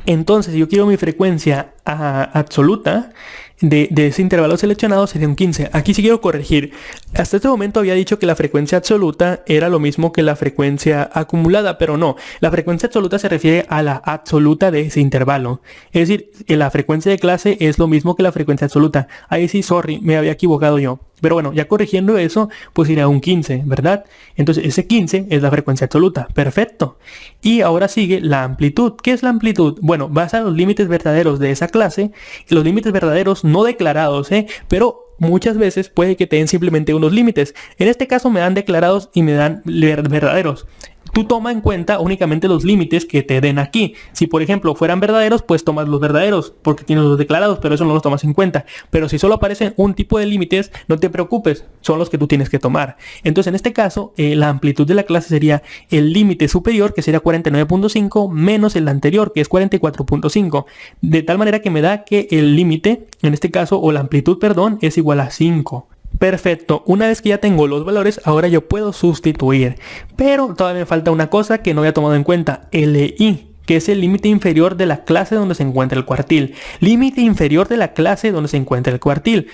Entonces, si yo quiero mi frecuencia absoluta de ese intervalo seleccionado, sería un 15. Aquí sí quiero corregir. Hasta este momento había dicho que la frecuencia absoluta era lo mismo que la frecuencia acumulada, pero no. La frecuencia absoluta se refiere a la absoluta de ese intervalo. Es decir, que la frecuencia de clase es lo mismo que la frecuencia absoluta. Ahí sí, sorry, me había equivocado yo. Pero bueno, ya corrigiendo eso, pues irá un 15, ¿verdad? Entonces ese 15 es la frecuencia absoluta. Perfecto. Y ahora sigue la amplitud. ¿Qué es la amplitud? Bueno, vas a los límites verdaderos de esa clase. Los límites verdaderos no declarados, pero muchas veces puede que te den simplemente unos límites. En este caso me dan declarados y me dan verdaderos. tú toma en cuenta únicamente los límites que te den aquí. Si por ejemplo fueran verdaderos, pues tomas los verdaderos porque tienes los declarados, pero eso no los tomas en cuenta. Pero si solo aparecen un tipo de límites, no te preocupes, son los que tú tienes que tomar. Entonces en este caso, la amplitud de la clase sería el límite superior, que sería 49.5, menos el anterior, que es 44.5. De tal manera que me da que el límite, en este caso, o la amplitud, perdón, es igual a 5. Perfecto, una vez que ya tengo los valores, ahora yo puedo sustituir. Pero todavía me falta una cosa que no había tomado en cuenta, LI, que es el límite inferior de la clase donde se encuentra el cuartil. Límite inferior de la clase donde se encuentra el cuartil.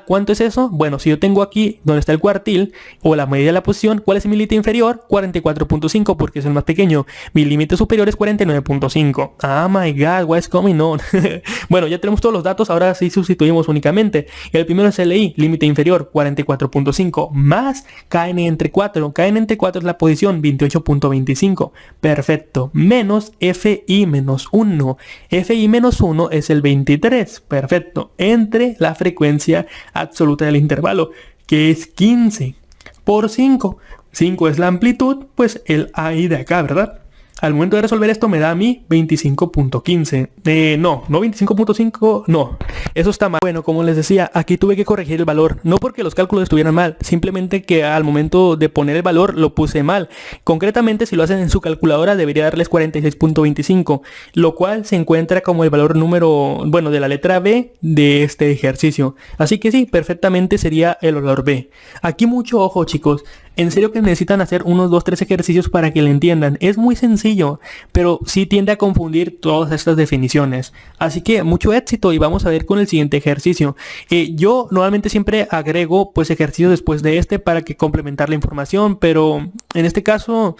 ¿Cuánto es eso? Bueno, si yo tengo aquí donde está el cuartil, o la medida de la posición, ¿cuál es mi límite inferior? 44.5, porque es el más pequeño. Mi límite superior es 49.5. My God, what's going on? Bueno, ya tenemos todos los datos, ahora sí sustituimos únicamente. El primero es LI, límite inferior, 44.5, más KN entre 4. KN entre 4 es la posición, 28.25. Perfecto. Menos FI menos 1. FI menos 1 es el 23. Perfecto. Entre la frecuencia absoluta del intervalo, que es 15 por 5. 5 es la amplitud, pues el AI de acá, ¿verdad? Al momento de resolver esto me da a mí 25.15. No 25.5, no. Eso está mal. Bueno, como les decía, aquí tuve que corregir el valor. No porque los cálculos estuvieran mal, simplemente que al momento de poner el valor lo puse mal. Concretamente, si lo hacen en su calculadora, debería darles 46.25, lo cual se encuentra como el valor número, bueno, de la letra B de este ejercicio. Así que sí, perfectamente sería el valor B. Aquí mucho ojo, chicos. En serio que necesitan hacer unos 2-3 ejercicios para que lo entiendan. Es muy sencillo, pero sí tiende a confundir todas estas definiciones. Así que mucho éxito y vamos a ver con el siguiente ejercicio. Yo normalmente siempre agrego pues ejercicios después de este para que complementar la información, pero en este caso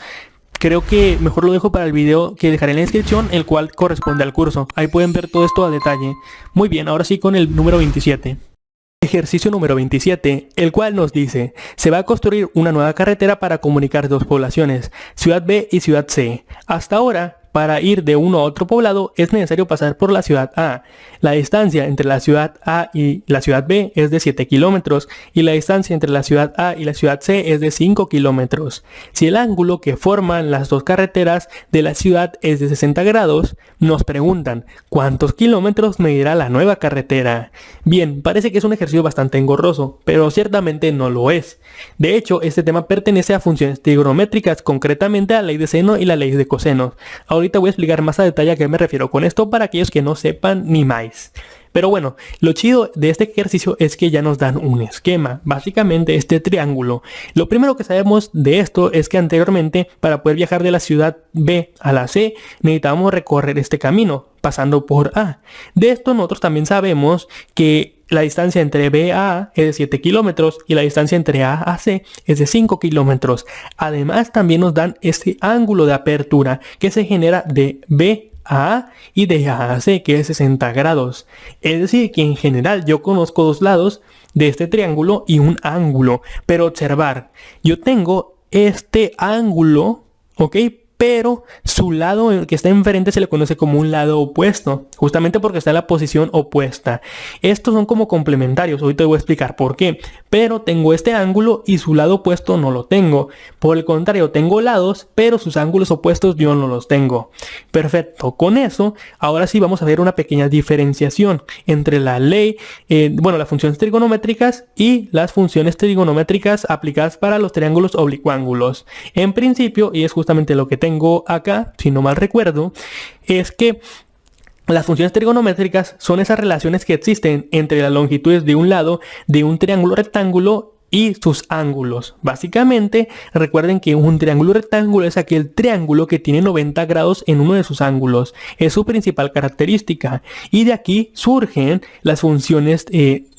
creo que mejor lo dejo para el video que dejaré en la descripción, el cual corresponde al curso. Ahí pueden ver todo esto a detalle. Muy bien, ahora sí con el número 27. Ejercicio número 27, el cual nos dice, se va a construir una nueva carretera para comunicar dos poblaciones, Ciudad B y Ciudad C. Hasta ahora, para ir de uno a otro poblado es necesario pasar por la ciudad A. La distancia entre la ciudad A y la ciudad B es de 7 kilómetros y la distancia entre la ciudad A y la ciudad C es de 5 kilómetros. Si el ángulo que forman las dos carreteras de la ciudad es de 60 grados, nos preguntan ¿cuántos kilómetros medirá la nueva carretera? Bien, parece que es un ejercicio bastante engorroso, pero ciertamente no lo es. De hecho, este tema pertenece a funciones trigonométricas, concretamente a la ley de seno y la ley de coseno. Ahorita voy a explicar más a detalle a qué me refiero con esto para aquellos que no sepan ni más. Pero bueno, lo chido de este ejercicio es que ya nos dan un esquema, básicamente este triángulo. Lo primero que sabemos de esto es que anteriormente para poder viajar de la ciudad B a la C necesitábamos recorrer este camino, pasando por A. De esto nosotros también sabemos que la distancia entre B a A es de 7 kilómetros y la distancia entre A a C es de 5 kilómetros. Además también nos dan este ángulo de apertura que se genera de B a A y de A a C, que es 60 grados. Es decir, que en general yo conozco dos lados de este triángulo y un ángulo. Pero observar, yo tengo este ángulo, ¿ok? Pero su lado que está enfrente se le conoce como un lado opuesto, justamente porque está en la posición opuesta. Estos son como complementarios, hoy te voy a explicar por qué. Pero tengo este ángulo y su lado opuesto no lo tengo. Por el contrario, tengo lados, pero sus ángulos opuestos yo no los tengo. Perfecto, con eso, ahora sí vamos a ver una pequeña diferenciación entre la ley, las funciones trigonométricas y las funciones trigonométricas aplicadas para los triángulos oblicuángulos. En principio, y es justamente lo que tengo acá, si no mal recuerdo, es que las funciones trigonométricas son esas relaciones que existen entre las longitudes de un lado de un triángulo rectángulo y sus ángulos. Básicamente, recuerden que un triángulo rectángulo es aquel triángulo que tiene 90 grados en uno de sus ángulos. Es su principal característica. Y de aquí surgen las funciones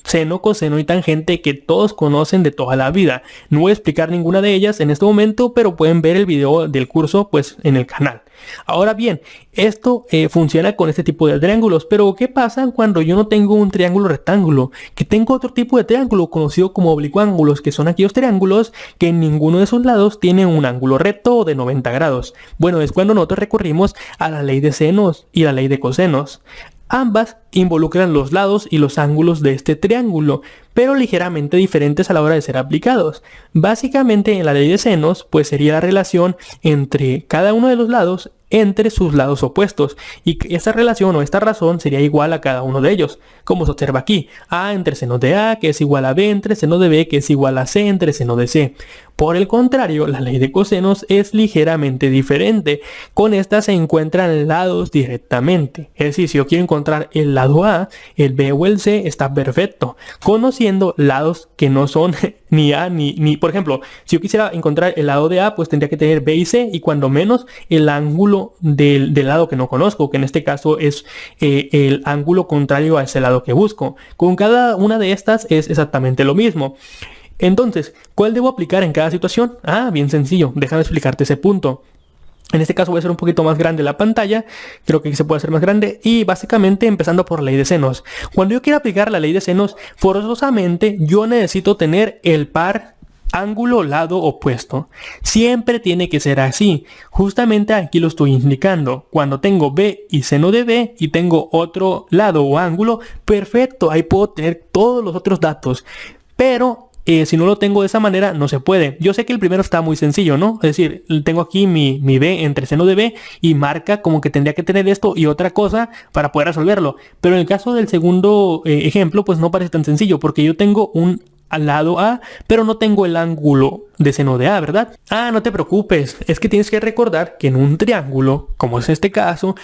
seno, coseno y tangente que todos conocen de toda la vida. No voy a explicar ninguna de ellas en este momento, pero pueden ver el video del curso pues en el canal. Ahora bien, esto funciona con este tipo de triángulos, pero ¿qué pasa cuando yo no tengo un triángulo rectángulo? Que tengo otro tipo de triángulo conocido como oblicuángulos, que son aquellos triángulos que en ninguno de sus lados tiene un ángulo recto de 90 grados. Bueno, es cuando nosotros recurrimos a la ley de senos y la ley de cosenos. Ambas involucran los lados y los ángulos de este triángulo, pero ligeramente diferentes a la hora de ser aplicados. Básicamente en la ley de senos, pues sería la relación entre cada uno de los lados entre sus lados opuestos, y esta relación o esta razón sería igual a cada uno de ellos, como se observa aquí: A entre seno de A, que es igual a B entre seno de B, que es igual a C entre seno de C. Por el contrario, la ley de cosenos es ligeramente diferente. Con esta se encuentran lados directamente, es decir, si yo quiero encontrar el lado A, el B o el C, está perfecto, conociendo lados que no son ni A ni, por ejemplo, si yo quisiera encontrar el lado de A, pues tendría que tener B y C, y cuando menos el ángulo del lado que no conozco, que en este caso es el ángulo contrario a ese lado que busco. Con cada una de estas es exactamente lo mismo. Entonces, ¿cuál debo aplicar en cada situación? Bien sencillo, déjame explicarte ese punto. En este caso voy a hacer un poquito más grande la pantalla, creo que aquí se puede hacer más grande, y básicamente empezando por la ley de senos. Cuando yo quiero aplicar la ley de senos, forzosamente yo necesito tener el par ángulo lado opuesto. Siempre tiene que ser así. Justamente aquí lo estoy indicando. Cuando tengo B y seno de B y tengo otro lado o ángulo, perfecto, ahí puedo tener todos los otros datos. Pero si no lo tengo de esa manera, no se puede. Yo sé que el primero está muy sencillo, ¿no? Es decir, tengo aquí mi B entre seno de B y marca como que tendría que tener esto y otra cosa para poder resolverlo. Pero en el caso del segundo ejemplo, pues no parece tan sencillo, porque yo tengo un al lado A, pero no tengo el ángulo de seno de A, ¿verdad? No te preocupes, es que tienes que recordar que en un triángulo, como es este caso,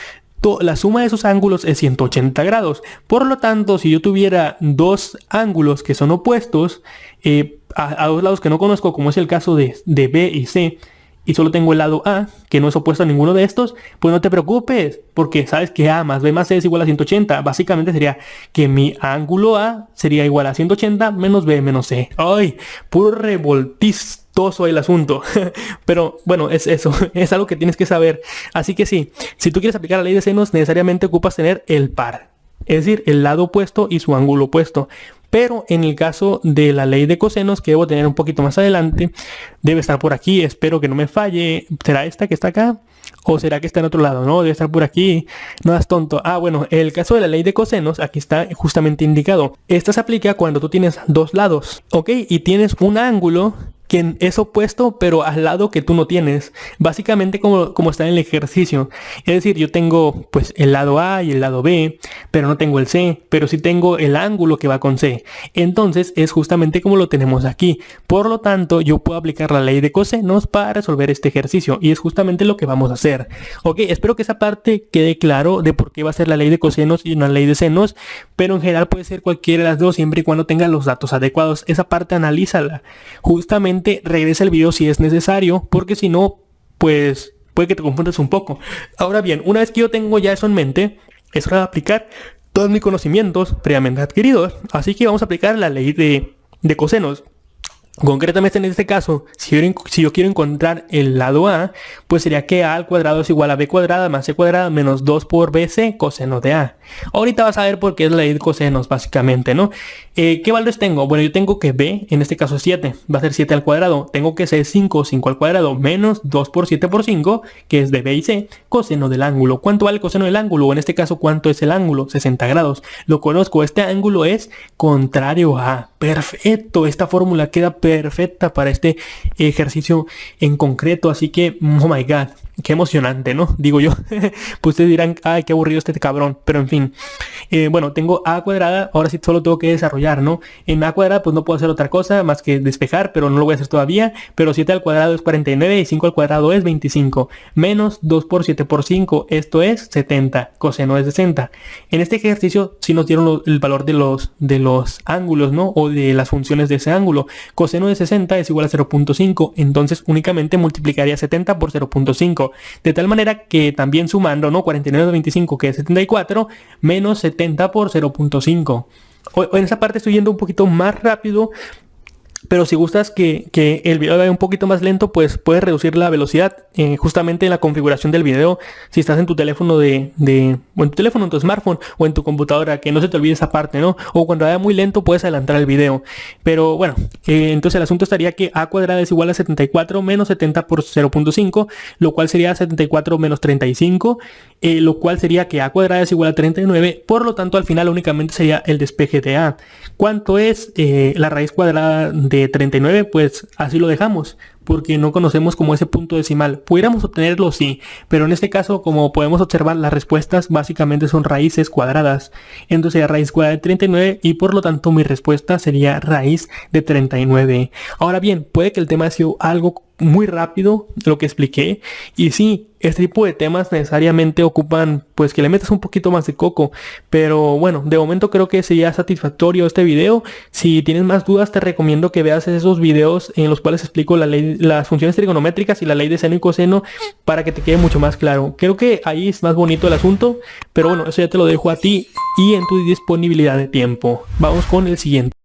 la suma de esos ángulos es 180 grados. Por lo tanto, si yo tuviera dos ángulos que son opuestos, a dos lados que no conozco, como es el caso de B y C, y solo tengo el lado A, que no es opuesto a ninguno de estos, pues no te preocupes, porque sabes que A más B más C es igual a 180. Básicamente sería que mi ángulo A sería igual a 180 menos B menos C. ¡Ay! Puro revoltoso el asunto. Pero bueno, es eso, es algo que tienes que saber. Así que sí, si tú quieres aplicar la ley de senos, necesariamente ocupas tener el par, es decir, el lado opuesto y su ángulo opuesto. Pero en el caso de la ley de cosenos, que debo tener un poquito más adelante, debe estar por aquí, espero que no me falle. ¿Será esta que está acá? ¿O será que está en otro lado? No, debe estar por aquí. No das tonto. Bueno, el caso de la ley de cosenos, aquí está justamente indicado. Esta se aplica cuando tú tienes dos lados, ¿ok? Y tienes un ángulo que es opuesto, pero al lado que tú no tienes. Básicamente como está en el ejercicio. Es decir, yo tengo pues el lado A y el lado B, pero no tengo el C, pero sí tengo el ángulo que va con C. Entonces es justamente como lo tenemos aquí. Por lo tanto, yo puedo aplicar la ley de cosenos para resolver este ejercicio, y es justamente lo que vamos a hacer. Ok, espero que esa parte quede claro de por qué va a ser la ley de cosenos y una ley de senos, pero en general puede ser cualquiera de las dos siempre y cuando tenga los datos adecuados. Esa parte analízala. Justamente regresa el video si es necesario, porque si no, pues puede que te confundas un poco. Ahora bien, una vez que yo tengo ya eso en mente, es hora de aplicar todos mis conocimientos previamente adquiridos. Así que vamos a aplicar la ley de cosenos. Concretamente en este caso, si yo quiero encontrar el lado A, pues sería que A al cuadrado es igual a B cuadrada más C cuadrada menos 2 por BC coseno de A. Ahorita vas a ver por qué es la ley de cosenos, básicamente, ¿no? ¿Qué valores tengo? Bueno, yo tengo que B, en este caso es 7, va a ser 7 al cuadrado. Tengo que C 5, 5 al cuadrado, menos 2 por 7 por 5, que es de B y C, coseno del ángulo. ¿Cuánto vale el coseno del ángulo? O en este caso, ¿cuánto es el ángulo? 60 grados. Lo conozco, este ángulo es contrario a A. Perfecto, esta fórmula queda perfecta para este ejercicio en concreto, así que, oh my god, qué emocionante, ¿no? Digo yo. Pues ustedes dirán, ay, qué aburrido este cabrón, pero en fin. Bueno, tengo A cuadrada, ahora sí solo tengo que desarrollar, ¿no? En A cuadrada pues no puedo hacer otra cosa más que despejar, pero no lo voy a hacer todavía. Pero 7 al cuadrado es 49 y 5 al cuadrado es 25. Menos 2 por 7 por 5, esto es 70, coseno de 60. En este ejercicio sí nos dieron el valor de los ángulos, ¿no? O de las funciones de ese ángulo. Coseno de 60 es igual a 0.5, entonces únicamente multiplicaría 70 por 0.5. De tal manera que también sumando, ¿no? 49 de 25, que es 74, menos 70 por 0.5. En esa parte estoy yendo un poquito más rápido, Pero si gustas que el video vaya un poquito más lento, pues puedes reducir la velocidad justamente en la configuración del video. Si estás en tu teléfono o en tu teléfono, en tu smartphone o en tu computadora, que no se te olvide esa parte, ¿no? O cuando vaya muy lento puedes adelantar el video. Pero bueno, entonces el asunto estaría que a cuadrada es igual a 74 menos 70 por 0.5, lo cual sería 74 menos 35, lo cual sería que a cuadrada es igual a 39. Por lo tanto, al final únicamente sería el despeje de a. ¿Cuánto es la raíz cuadrada de 39? Pues así lo dejamos, porque no conocemos como ese punto decimal. Pudiéramos obtenerlo, sí, pero en este caso, como podemos observar, las respuestas básicamente son raíces cuadradas. Entonces sería raíz cuadrada de 39 y por lo tanto mi respuesta sería raíz de 39. Ahora bien, puede que el tema sea algo muy rápido lo que expliqué, y sí, este tipo de temas necesariamente ocupan pues que le metas un poquito más de coco, pero bueno, de momento creo que sería satisfactorio este video. Si tienes más dudas te recomiendo que veas esos videos en los cuales explico las funciones trigonométricas y la ley de seno y coseno para que te quede mucho más claro. Creo que ahí es más bonito el asunto, pero bueno, eso ya te lo dejo a ti y en tu disponibilidad de tiempo. Vamos con el siguiente.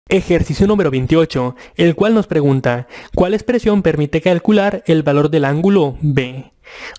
Ejercicio número 28, el cual nos pregunta, ¿cuál expresión permite calcular el valor del ángulo B?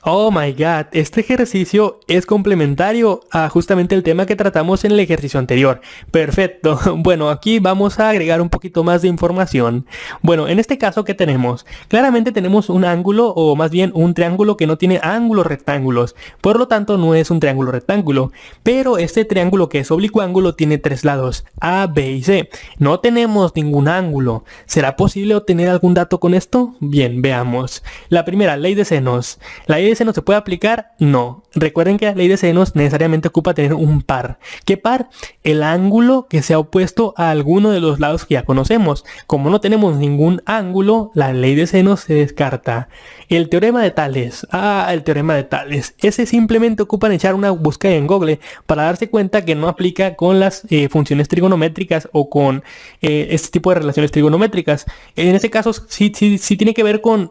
Oh my god, este ejercicio es complementario a justamente el tema que tratamos en el ejercicio anterior. Perfecto, bueno, aquí vamos a agregar un poquito más de información. Bueno, en este caso, ¿qué tenemos? Claramente tenemos un ángulo, o más bien un triángulo que no tiene ángulos rectángulos, por lo tanto no es un triángulo rectángulo, pero este triángulo que es oblicuángulo tiene tres lados, A, B y C. No tenemos ningún ángulo. ¿Será posible obtener algún dato con esto? Bien, veamos. La primera, ley de senos. ¿La ley de senos se puede aplicar? No. Recuerden que la ley de senos necesariamente ocupa tener un par. ¿Qué par? El ángulo que sea opuesto a alguno de los lados que ya conocemos. Como no tenemos ningún ángulo, la ley de senos se descarta. El teorema de Tales. El teorema de Tales. Ese simplemente ocupan echar una búsqueda en Google para darse cuenta que no aplica con las funciones trigonométricas o con este tipo de relaciones trigonométricas. En este caso sí tiene que ver con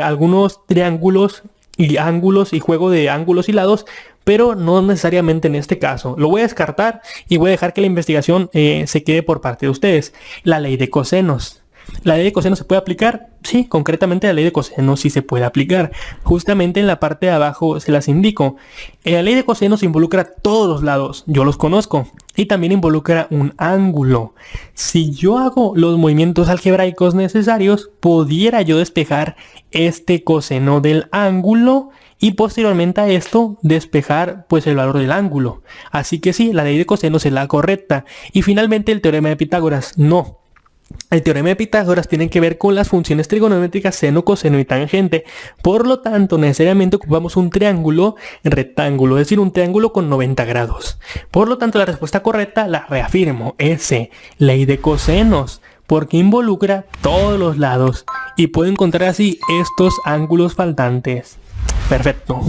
algunos triángulos y ángulos y juego de ángulos y lados, pero no necesariamente en este caso. Lo voy a descartar y voy a dejar que la investigación se quede por parte de ustedes. La ley de cosenos. ¿La ley de cosenos se puede aplicar? Sí, concretamente la ley de cosenos sí se puede aplicar. Justamente en la parte de abajo se las indico. La ley de cosenos involucra todos los lados, yo los conozco, y también involucra un ángulo. Si yo hago los movimientos algebraicos necesarios, pudiera yo despejar este coseno del ángulo y posteriormente a esto despejar pues el valor del ángulo. Así que sí, la ley de cosenos es la correcta. Y finalmente el teorema de Pitágoras, no. El teorema de Pitágoras tiene que ver con las funciones trigonométricas seno, coseno y tangente. Por lo tanto, necesariamente ocupamos un triángulo rectángulo, es decir, un triángulo con 90 grados. Por lo tanto, la respuesta correcta la reafirmo, S, ley de cosenos, porque involucra todos los lados y puedo encontrar así estos ángulos faltantes. Perfecto.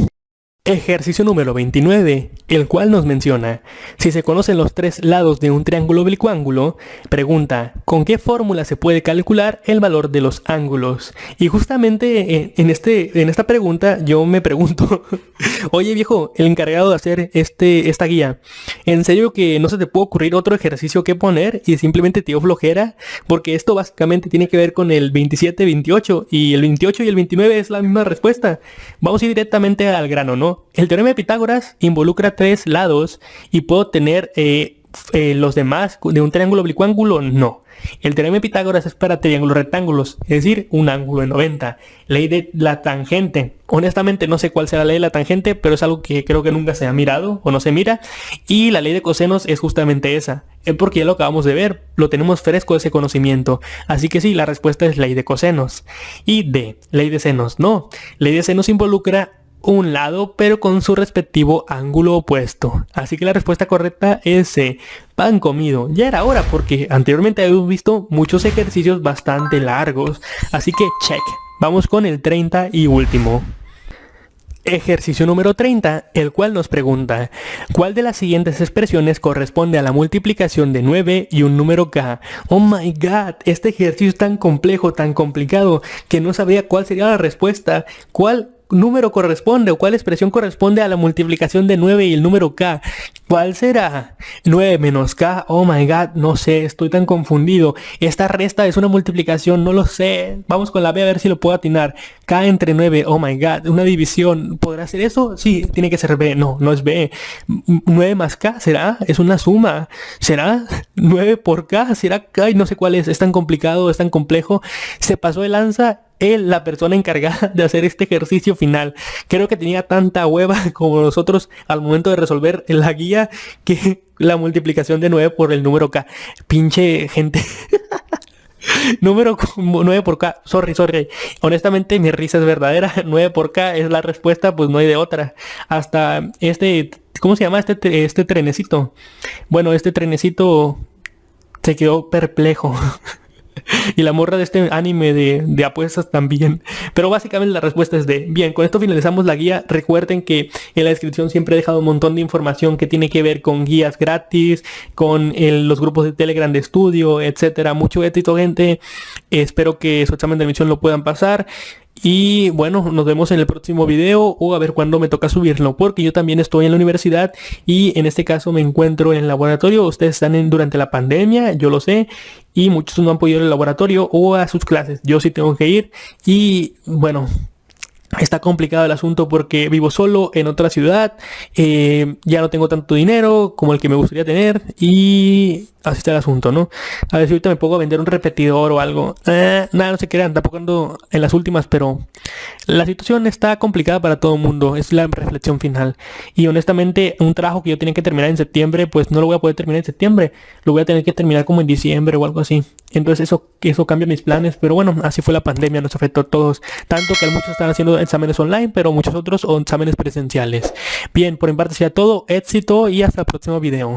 Ejercicio número 29, el cual nos menciona, si se conocen los tres lados de un triángulo oblicuángulo, pregunta, ¿con qué fórmula se puede calcular el valor de los ángulos? Y justamente en esta pregunta yo me pregunto, oye viejo, el encargado de hacer esta guía, ¿en serio que no se te puede ocurrir otro ejercicio que poner y simplemente te dio flojera? Porque esto básicamente tiene que ver con el 27, 28 y el 28 y el 29 es la misma respuesta. Vamos a ir directamente al grano, ¿no? El teorema de Pitágoras involucra tres lados y puedo tener los demás de un triángulo oblicuángulo, no. El teorema de Pitágoras es para triángulos rectángulos, es decir, un ángulo de 90. Ley de la tangente. Honestamente no sé cuál será la ley de la tangente, pero es algo que creo que nunca se ha mirado o no se mira. Y la ley de cosenos es justamente esa. Es porque ya lo acabamos de ver, lo tenemos fresco ese conocimiento. Así que sí, la respuesta es ley de cosenos. Y D, ley de senos, no. Ley de senos involucra un lado pero con su respectivo ángulo opuesto. Así que la respuesta correcta es C, pan comido. Ya era hora porque anteriormente habíamos visto muchos ejercicios bastante largos. Así que check. Vamos con el 30 y último. Ejercicio número 30, el cual nos pregunta, ¿cuál de las siguientes expresiones corresponde a la multiplicación de 9 y un número k? Oh my god, este ejercicio es tan complejo, tan complicado, que no sabría cuál sería la respuesta. ¿Cuál número corresponde o cuál expresión corresponde a la multiplicación de 9 y el número k. ¿Cuál será? 9 menos k, oh my god, no sé, estoy tan confundido. Esta resta es una multiplicación, no lo sé. Vamos con la B a ver si lo puedo atinar. K entre 9, oh my god, una división. ¿Podrá ser eso? Sí, tiene que ser B. No, no es B. 9 más k, ¿será? Es una suma. ¿Será? 9 por k, ¿será? Ay, no sé cuál es tan complicado, es tan complejo. Se pasó de lanza la persona encargada de hacer este ejercicio final. Creo que tenía tanta hueva como nosotros al momento de resolver la guía que la multiplicación de 9 por el número k. Pinche gente. Número 9 por k. Sorry. Honestamente mi risa es verdadera. 9 por k es la respuesta, pues no hay de otra. Hasta ¿cómo se llama este trenecito? Bueno, este trenecito se quedó perplejo. Y la morra de este anime de apuestas también. Pero básicamente la respuesta es D. Bien, con esto finalizamos la guía. Recuerden que en la descripción siempre he dejado un montón de información que tiene que ver con guías gratis, con los grupos de Telegram de estudio, etcétera. Mucho éxito, gente. Espero que su examen de admisión lo puedan pasar. Y bueno, nos vemos en el próximo video o a ver cuándo me toca subirlo, porque yo también estoy en la universidad y en este caso me encuentro en el laboratorio. Ustedes están durante la pandemia, yo lo sé, y muchos no han podido ir al laboratorio o a sus clases. Yo sí tengo que ir y bueno, está complicado el asunto porque vivo solo en otra ciudad, ya no tengo tanto dinero como el que me gustaría tener y así está el asunto, ¿no? A ver si ahorita me pongo a vender un repetidor o algo. Nada, no se crean, tampoco ando en las últimas, pero la situación está complicada para todo el mundo, es la reflexión final. Y honestamente, un trabajo que yo tenía que terminar en septiembre, pues no lo voy a poder terminar en septiembre, lo voy a tener que terminar como en diciembre o algo así. Entonces eso cambia mis planes, pero bueno, así fue la pandemia, nos afectó a todos. Tanto que muchos están haciendo exámenes online, pero muchos otros exámenes presenciales. Bien, por mi parte sería todo, éxito y hasta el próximo video.